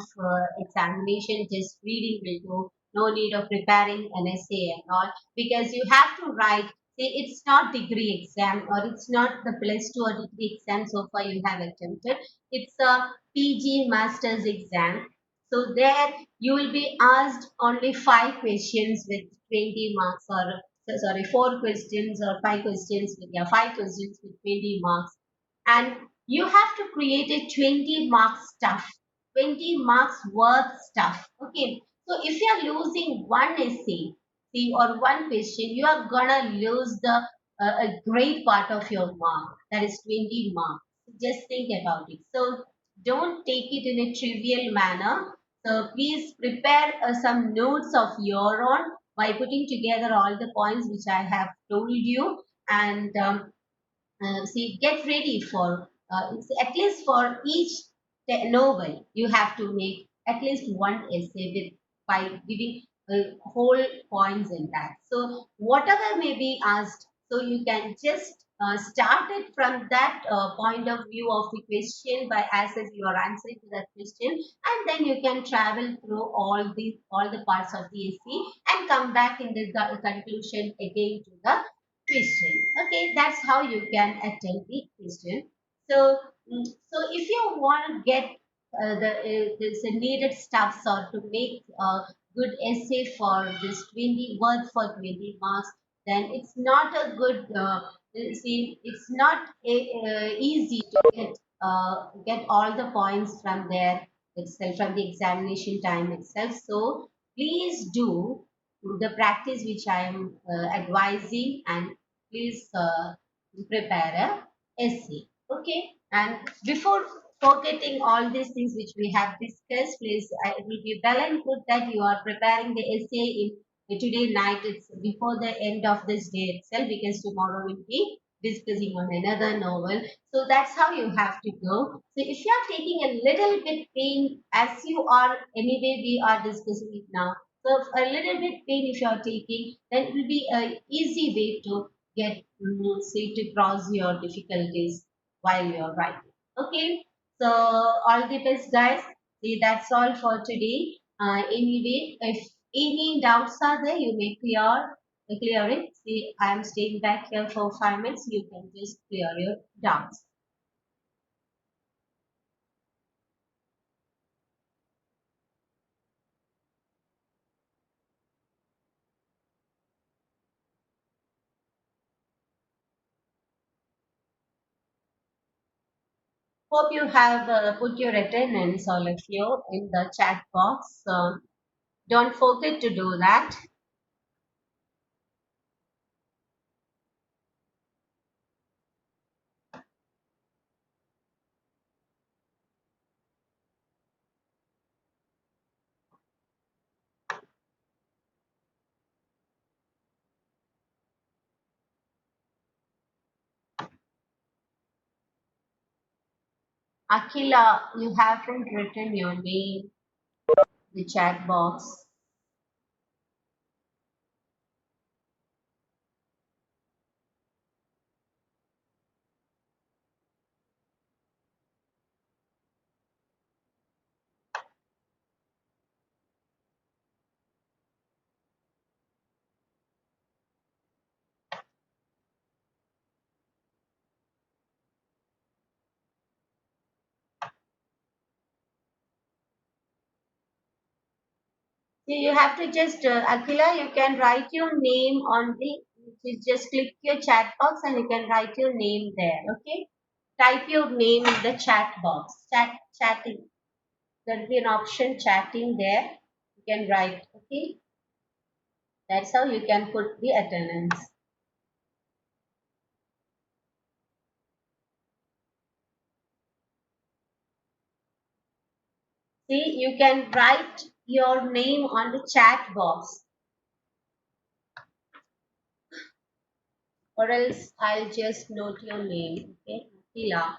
examination, just reading will do. no need of preparing an essay and all, because you have to write. See, it's not degree exam, or it's not the plus two or degree exam so far you have attempted. It's a PG master's exam. So there you will be asked only five questions with 20 marks, or sorry, four questions or five questions with, yeah, five questions with 20 marks. And you have to create a 20 marks stuff, 20 marks worth stuff. Okay. So if you are losing one essay, see, or one question, you are gonna lose the a great part of your mark. That is 20 marks. Just think about it. So don't take it in a trivial manner. So please prepare some notes of your own by putting together all the points which I have told you, and see, get ready for at least for each novel you have to make at least one essay with, by giving whole points in that. So whatever may be asked, so you can just start it from that point of view of the question, by as if you are answering to that question, and then you can travel through all the parts of the essay and come back in the conclusion again to the question. Okay, that's how you can attempt the question. So, so if you want to get the needed stuff, or to make a good essay for this 20 worth for 20 marks, then it's not a good. See, it's not easy to get all the points from there itself, from the examination time itself. So please do the practice which I am advising, and please prepare a essay. Okay, and before forgetting all these things which we have discussed, please, it will be well and good that you are preparing the essay in today night. It's before the end of this day itself, because tomorrow we'll be discussing on another novel. So that's how you have to go. So if you are taking a little bit pain, as you are anyway, we are discussing it now. So a little bit pain if you are taking, then it will be a easy way to get, say, to cross your difficulties while you're writing. Okay, so all the best, guys. See, that's all for today. Anyway, if any doubts are there, you may clear it. See, I'm staying back here for 5 minutes. You can just clear your doubts. Hope you have put your attendance, all of you, in the chat box. Don't forget to do that. Akila, you haven't written your name in the chat box. So you have to just, Akila, you can write your name on the, you just click your chat box and you can write your name there, okay? Type your name in the chat box, chatting. There will be an option chatting there. You can write, okay? That's how you can put the attendance. See, you can write your name on the chat box, or else I'll just note your name, okay? Akila.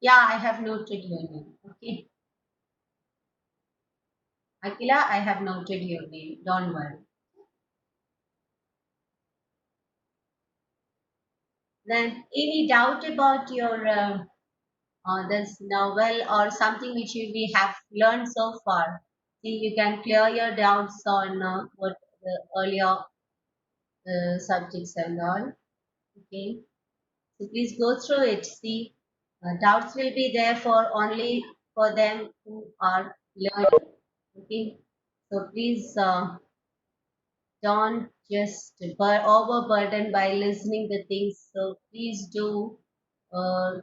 Yeah, I have noted your name, okay? Akila, I have noted your name. Don't worry. Then, any doubt about your this novel or something which we have learned so far? See, you can clear your doubts on what the earlier subjects and all. Okay, so please go through it. See, doubts will be there for only for them who are learning. Okay, so please don't just overburden by listening the things. So please do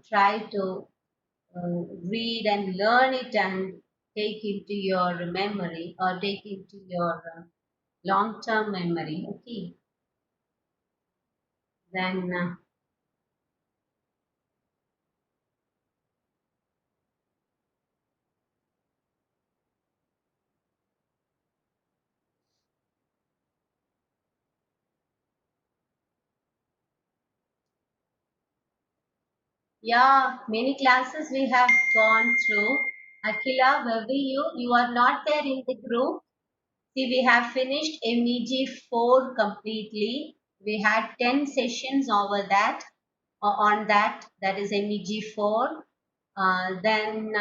try to read and learn it and take into your memory or take into your long-term memory. Okay, then yeah, many classes we have gone through. Akila, where were you? You are not there in the group. See, we have finished MEG 4 completely. We had 10 sessions over that, on that, that is MEG 4. Then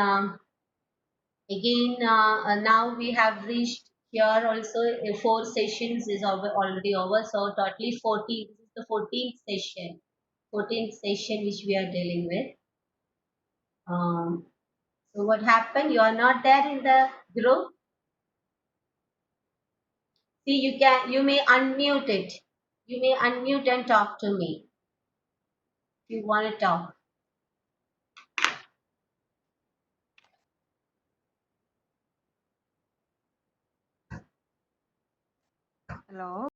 again, now we have reached here also, 4 sessions is already over. So totally 14, this is the 14th session, 14th session which we are dealing with. Um, so what happened? You are not there in the group. See, you may unmute it. You may unmute and talk to me if you want to talk. Hello.